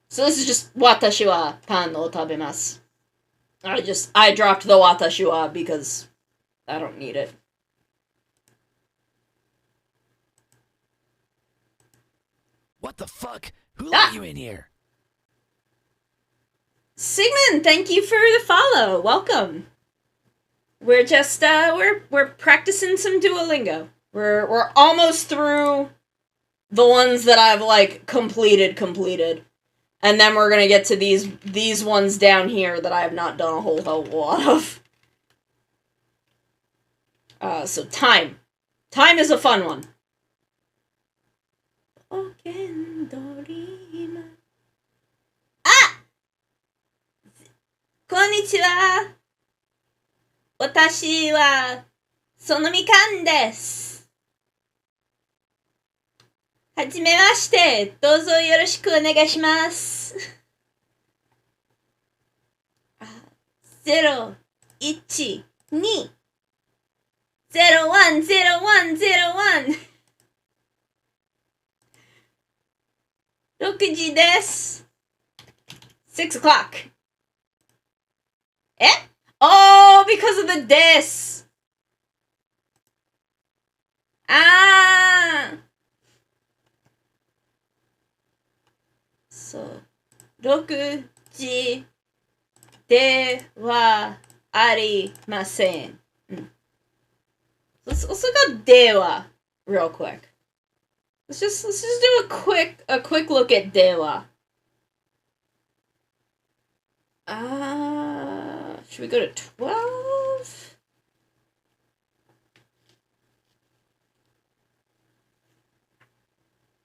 So this is just watashi wa pan o tabemasu. I dropped the watashi wa because I don't need it. What the fuck? Who let you in here? Sigmund, thank you for the follow. Welcome. We're just we're practicing some Duolingo. We're almost through the ones that I've like completed. And then we're gonna get to these ones down here that I have not done a whole hell of a lot of. So time. Time is a fun one. Ah! Konnichiwa! Watashi wa Sonomikan desu. Hajimemashite. Douzo yoroshiku onegaishimasu. 0, 1, 2. 0, 1, 0, 1, 0, 1. 6 時です. 6 o'clock. Eh? Oh, because of the des. Ah. So, 6時では arimasen. Let's look up dewa real quick. Let's just do a quick look at dewa. Should we go to 12?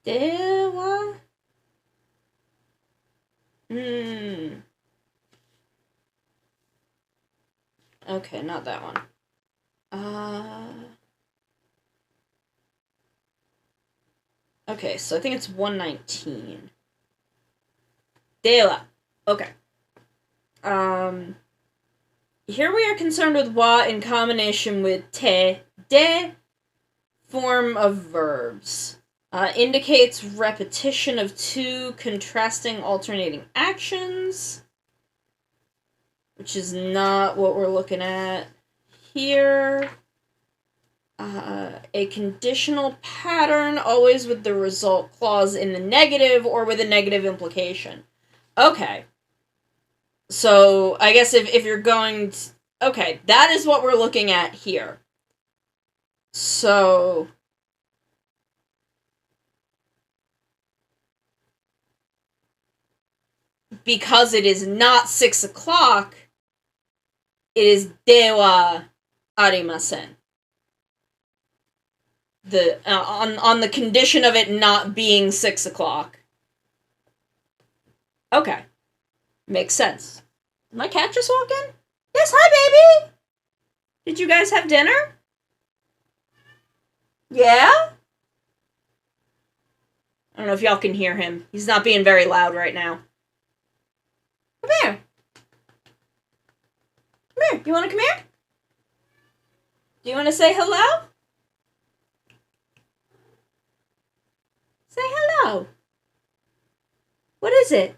Dewa? Okay, not that one. Okay, so I think it's 119. Dewa. Okay. Here we are concerned with wa in combination with te, de, form of verbs. Indicates repetition of two contrasting alternating actions, which is not what we're looking at here. A conditional pattern, always with the result clause in the negative or with a negative implication. Okay. So, I guess if you're going to... Okay, that is what we're looking at here. So... Because it is not 6 o'clock, it is dewa arimasen. On the condition of it not being 6 o'clock. Okay. Makes sense. Did my cat just walk in? Yes, hi, baby! Did you guys have dinner? Yeah? I don't know if y'all can hear him. He's not being very loud right now. Come here. Come here. You want to come here? Do you want to say hello? Say hello. What is it?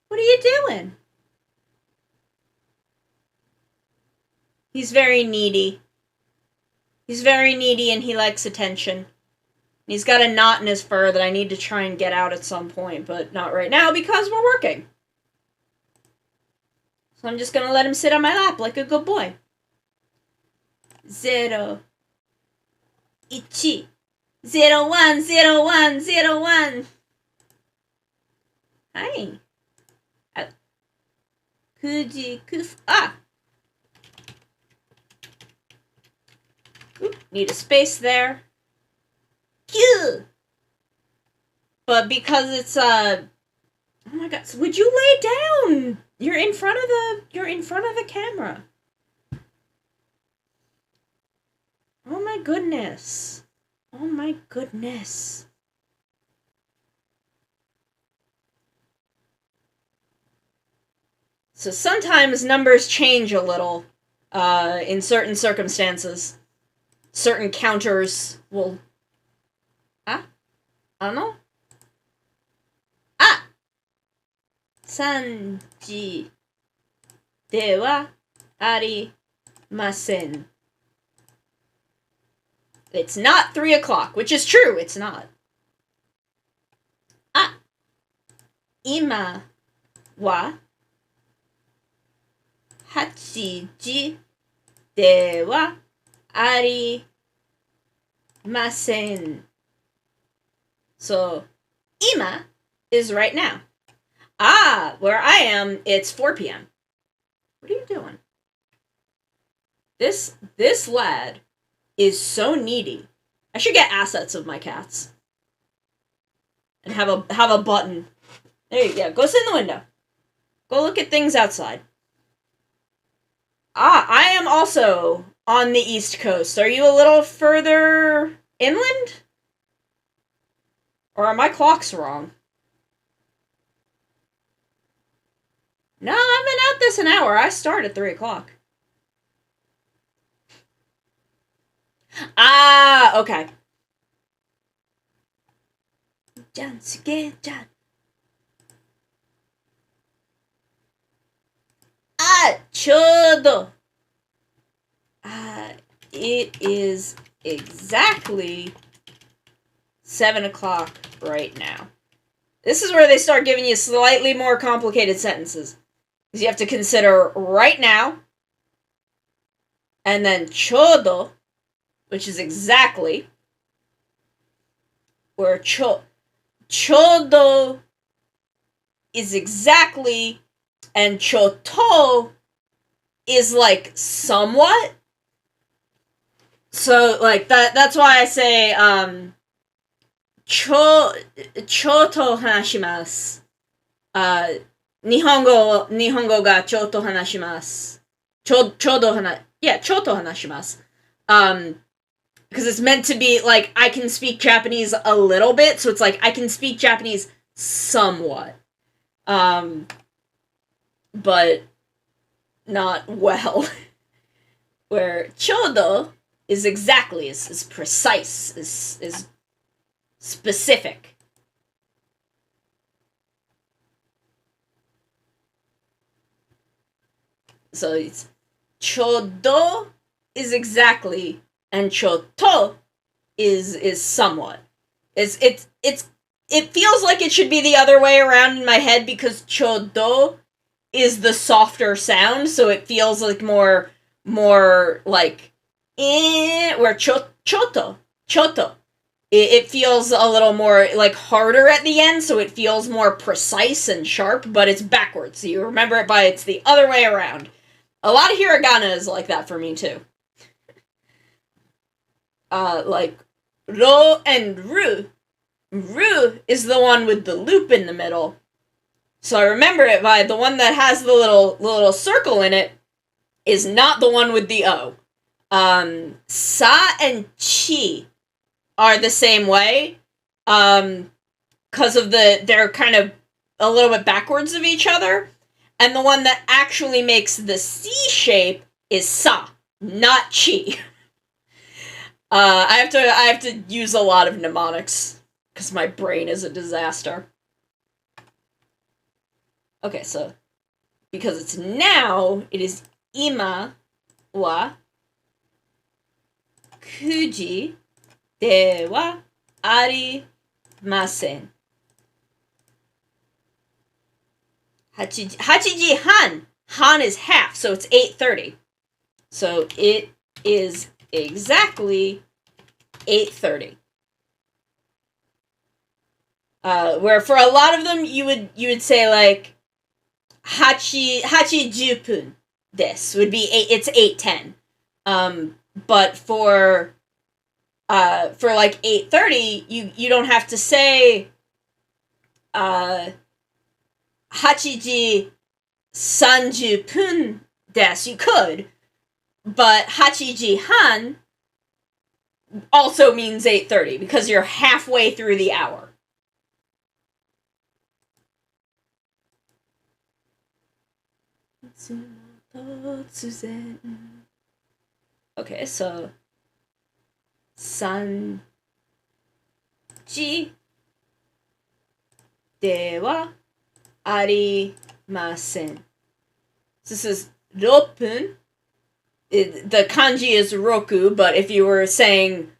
What are you doing? He's very needy. He's very needy and he likes attention. He's got a knot in his fur that I need to try and get out at some point, but not right now because we're working. So I'm just gonna let him sit on my lap like a good boy. 0 1 0 1 0 1 0 1. Hi. Oop, need a space there. Phew. But because it's oh my god, so would you lay down? You're in front of the camera. Oh my goodness. Oh my goodness. So sometimes numbers change a little in certain circumstances. Certain counters will... I don't know. 3時ではありません. It's not 3 o'clock, which is true, it's not. 今は8時ではありません. So, 今 is right now. Where I am, it's 4 p.m. What are you doing? This lad is so needy. I should get assets of my cats. And have a button. There you go. Go sit in the window. Go look at things outside. I am also on the East Coast. Are you a little further inland? Or are my clocks wrong? No, I've been at this an hour. I start at 3 o'clock. Okay. Chodo. It is exactly 7 o'clock right now. This is where they start giving you slightly more complicated sentences. Because you have to consider right now, and then chodo, which is exactly, where chodo is exactly, and choto is like somewhat. So like that's why I say choto hanashimasu. Nihongo ga choto hanashimasu. Choto hanashimasu. Because it's meant to be like I can speak Japanese a little bit, so it's like I can speak Japanese somewhat. But not well. Where chodo is exactly, is precise, is specific. So it's chodo is exactly, and choto is somewhat. It feels like it should be the other way around in my head because chodo is the softer sound, so it feels like more like where choto. It feels a little more like harder at the end, so it feels more precise and sharp, but it's backwards. So you remember it by it's the other way around. A lot of hiragana is like that for me too. Like ro and ru. Ru is the one with the loop in the middle. So I remember it by the one that has the little circle in it is not the one with the O. Sa and chi are the same way. Because of they're kind of a little bit backwards of each other. And the one that actually makes the C shape is sa, not chi. I have to use a lot of mnemonics because my brain is a disaster. Okay, so because it's now, it is ima wa kuji de wa arimasen. Hachiji han. Han is half, so it's 8:30. So it is exactly 8:30. Where for a lot of them you would say like hachijupun this would be it's 8:10. But for like 8:30 you don't have to say hachiji sanjupun desu. You could, but hachiji han also means 8:30 because you're halfway through the hour. Okay, so sanji de wa arimasen. This is ropun. The kanji is roku, but if you were saying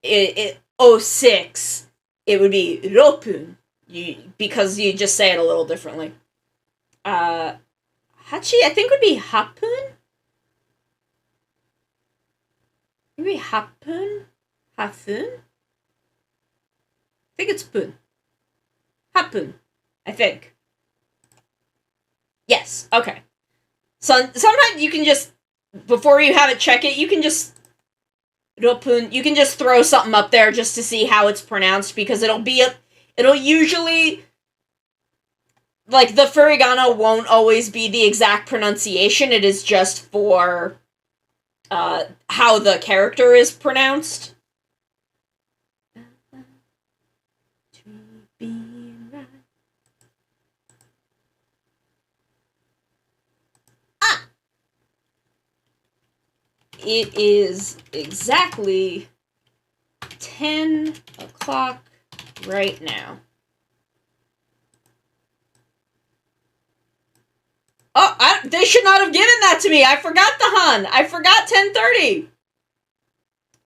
06, it would be ropun. Because you just say it a little differently. Hachi, I think, would be hapun? Maybe hapun? Hafun? I think it's pun. Hapun. I think. Yes, okay. So sometimes you can just, before you have it check it, you can just ropun, you can just throw something up there just to see how it's pronounced, because it'll usually, like, the furigana won't always be the exact pronunciation, it is just for how the character is pronounced. It is exactly 10 o'clock right now. Oh, they should not have given that to me. I forgot the Han. I forgot 10:30.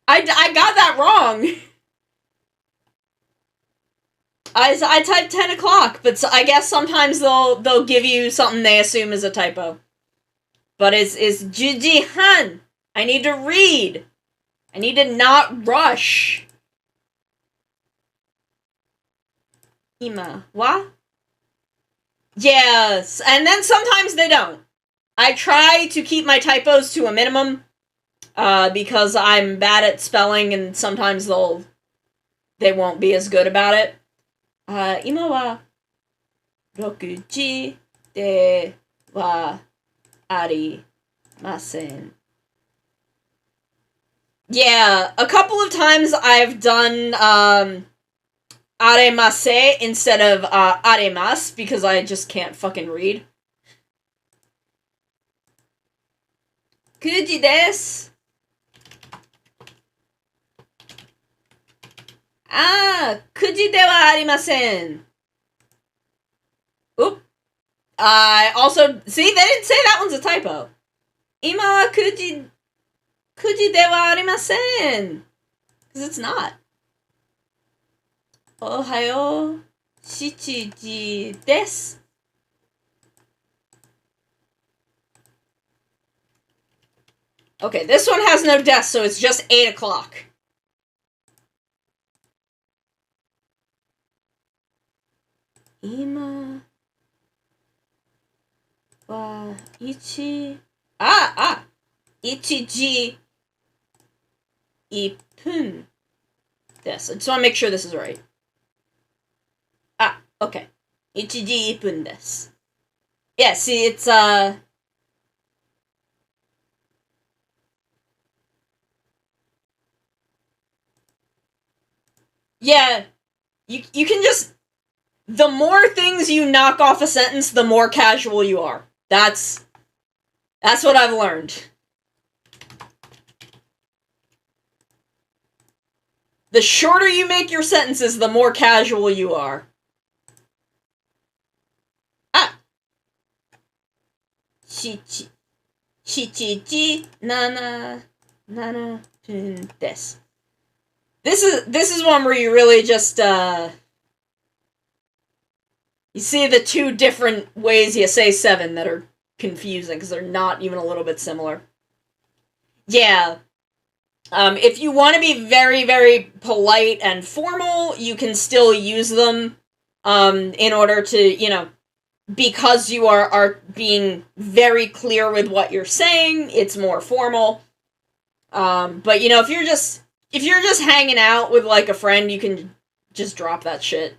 I got that wrong. I typed 10 o'clock, but I guess sometimes they'll give you something they assume is a typo. But it's Juji Han. I need to read. I need to not rush. Ima wa? Yes, and then sometimes they don't. I try to keep my typos to a minimum, because I'm bad at spelling, and sometimes they won't be as good about it. Ima wa 6時ではありません. Yeah, a couple of times I've done aremase instead of aremas because I just can't fucking read. 9時です. Ah, 9時ではありません. Oop. I also, see, they didn't say that one's a typo. 今は9時ではありません. Because it's not. おはよう7時です. Okay, this one has no death, so it's just 8 o'clock. Ima wa ichi... Ichiji ipun desu. I just want to make sure this is right. Okay. Ichiji ipun desu. Yeah, see, it's, yeah, you can just... The more things you knock off a sentence, the more casual you are. That's what I've learned. The shorter you make your sentences, the more casual you are. Shichichi nana pun desu. This is one where you really just you see the two different ways you say 7 that are confusing because they're not even a little bit similar. Yeah. If you want to be very, very polite and formal, you can still use them in order to, because you are being very clear with what you're saying, it's more formal. But, if you're just hanging out with, like, a friend, you can just drop that shit.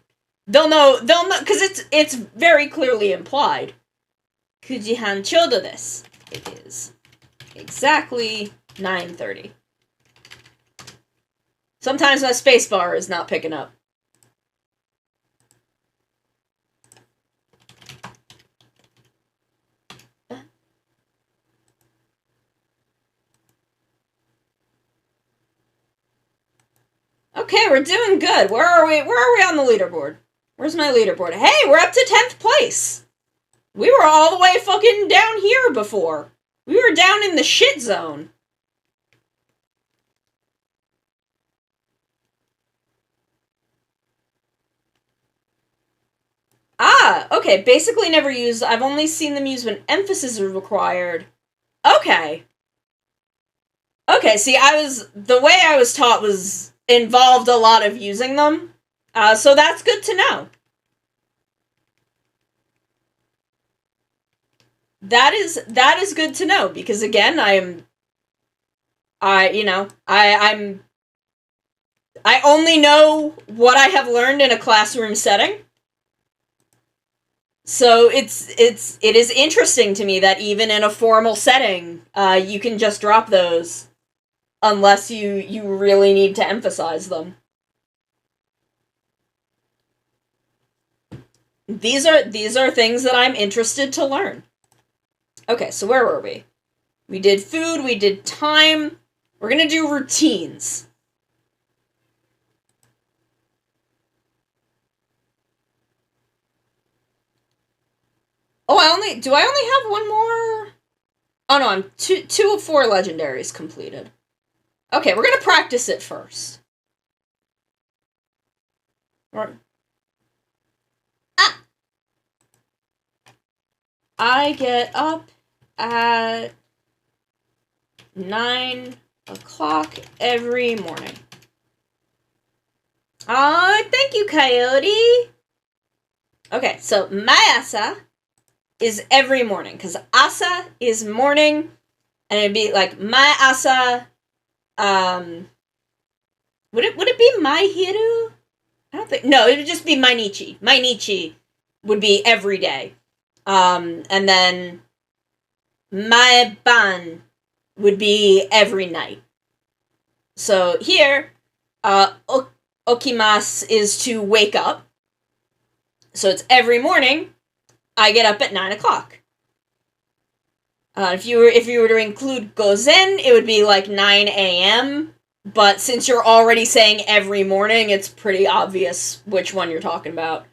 They'll know, because it's very clearly implied. 9時半ちょうどです. It is exactly 9:30. Sometimes my spacebar is not picking up. Okay, we're doing good. Where are we on the leaderboard? Where's my leaderboard? Hey, we're up to 10th place! We were all the way fucking down here before. We were down in the shit zone. Okay, basically never used. I've only seen them used when emphasis is required. Okay. Okay, see, the way I was taught involved a lot of using them. So that's good to know. That is good to know, because again, I only know what I have learned in a classroom setting. So it is interesting to me that even in a formal setting, you can just drop those unless you really need to emphasize them. These are things that I'm interested to learn. Okay, so where were we? We did food, we did time. We're gonna do routines. Oh, do I only have one more? Oh no, I'm two of 4 legendaries completed. Okay, we're gonna practice it first. I get up at 9 o'clock every morning. Oh, thank you, Coyote. Okay, so my asa is every morning, because asa is morning, and it'd be like my asa. Would it be my hiru? I don't think. No, it would just be mainichi. Mainichi would be every day. And then my ban would be every night. So here, okimasu is to wake up. So it's every morning. I get up at 9 o'clock. If you were to include gozen, it would be like 9 a.m. But since you're already saying every morning, it's pretty obvious which one you're talking about.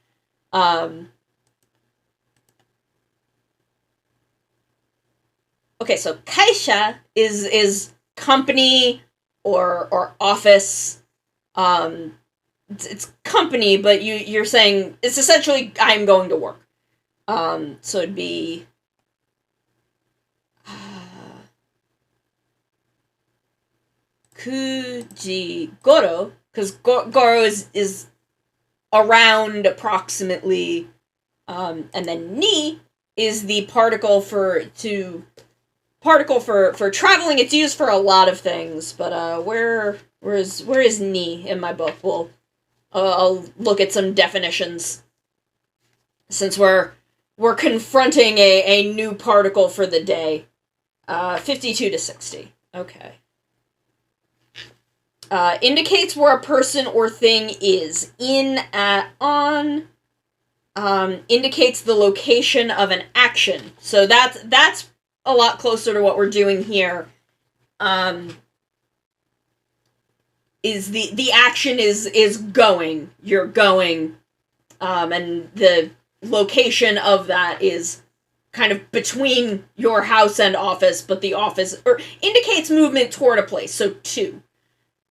Okay, so kaisha is company or office. It's company, but you're saying it's essentially I'm going to work. So it'd be kuji goro, because goro is around approximately, and then ni is the particle for traveling. It's used for a lot of things, but where is ni in my book? Well, I'll look at some definitions since we're confronting a new particle for the day. 52 to 60. Okay. Indicates where a person or thing is. In, at, on. Indicates the location of an action. So that's a lot closer to what we're doing here. Is the action is going. You're going. And the location of that is kind of between your house and office, but the office or indicates movement toward a place. So to.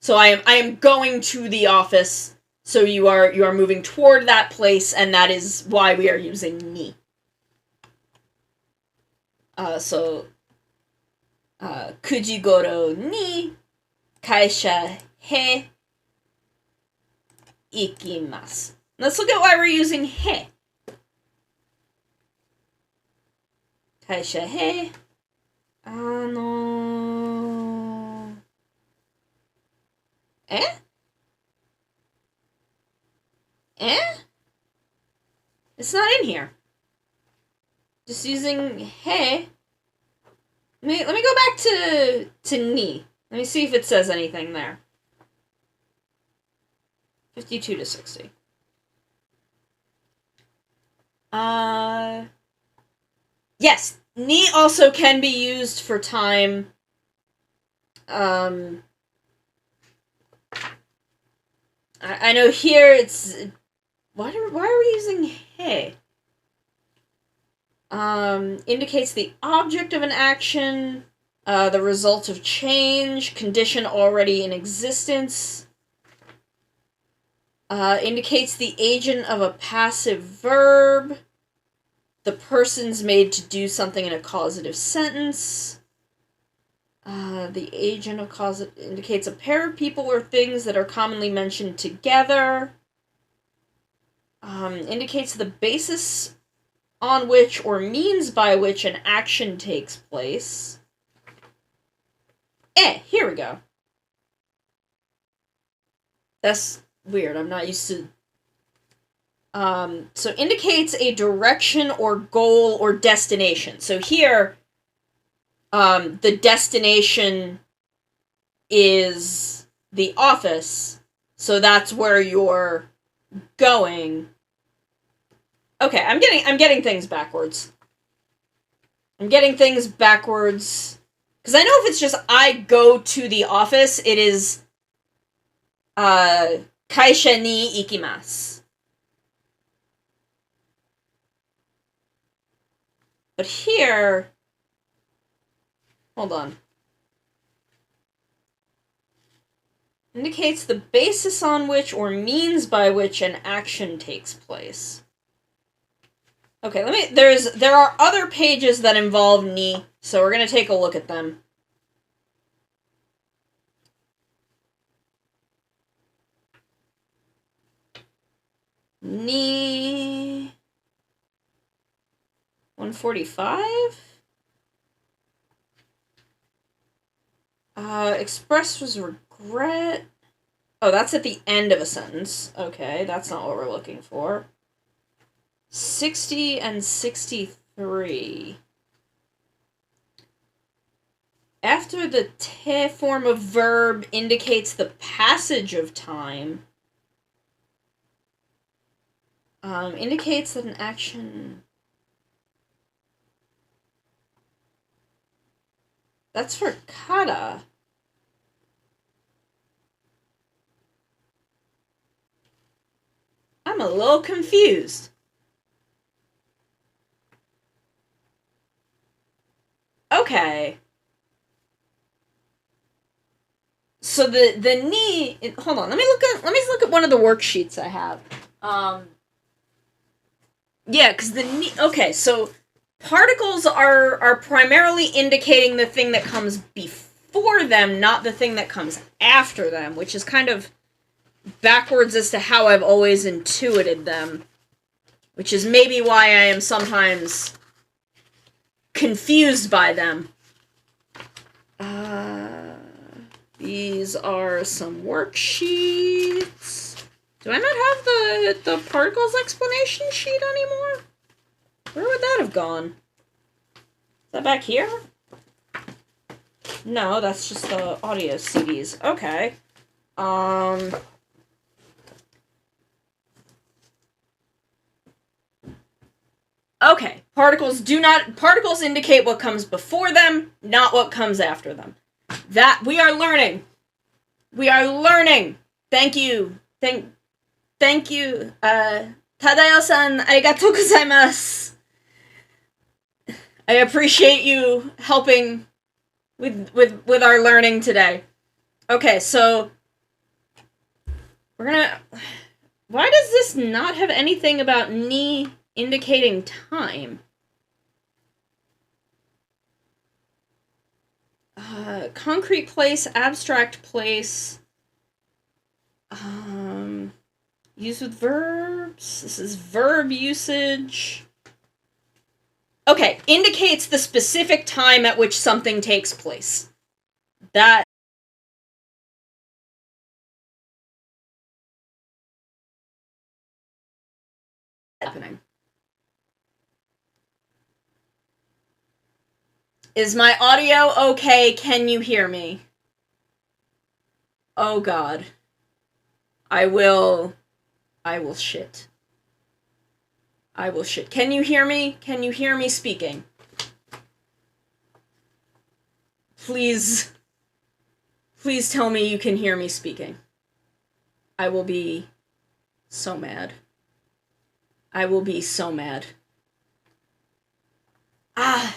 So I am going to the office. So you are moving toward that place, and that is why we are using ni. Kujigoro ni kaisha he ikimasu. Let's look at why we're using he. Kaisha he. It's not in here. Just using he. Let me go back to ni. Let me see if it says anything there. 52 to 60. Yes, ni also can be used for time. I know here it's. Why are we using he? Indicates the object of an action, the result of change, condition already in existence. Indicates the agent of a passive verb. The person's made to do something in a causative sentence. The agent of cause indicates a pair of people or things that are commonly mentioned together. Indicates the basis on which or means by which an action takes place. Here we go. That's weird. I'm not used to. So indicates a direction or goal or destination. So here, the destination is the office. So that's where you're going. Okay, I'm getting things backwards. Because I know if it's just I go to the office, it is kaisha ni ikimasu. But here, hold on. Indicates the basis on which or means by which an action takes place. Okay, there are other pages that involve ni, so we're gonna take a look at them. Ni 145? Express was regret. Oh, that's at the end of a sentence. Okay, that's not what we're looking for. 60 and 63. After the te form of verb indicates the passage of time, indicates that an action... That's for kata. I'm a little confused. Okay. So the ni, hold on. Let me look at one of the worksheets I have. Yeah, because the ni, okay, so particles are primarily indicating the thing that comes before them, not the thing that comes after them, which is kind of backwards as to how I've always intuited them, which is maybe why I am sometimes confused by them. These are some worksheets. Do I not have the particles explanation sheet anymore? Where would that have gone? Is that back here? No, that's just the audio CDs. Okay. Okay. Particles indicate what comes before them, not what comes after them. That we are learning. We are learning. Thank you. Thank you. Tadayo-san, arigatou gozaimasu. I appreciate you helping with our learning today. Okay, so we're gonna... Why does this not have anything about ni indicating time? Concrete place, abstract place. Used with verbs. This is verb usage. Okay, indicates the specific time at which something takes place. That... happening. Is my audio okay? Can you hear me? Oh god. I will shit. I will shit. Can you hear me? Can you hear me speaking? Please tell me you can hear me speaking. I will be so mad. I will be so mad. Ah.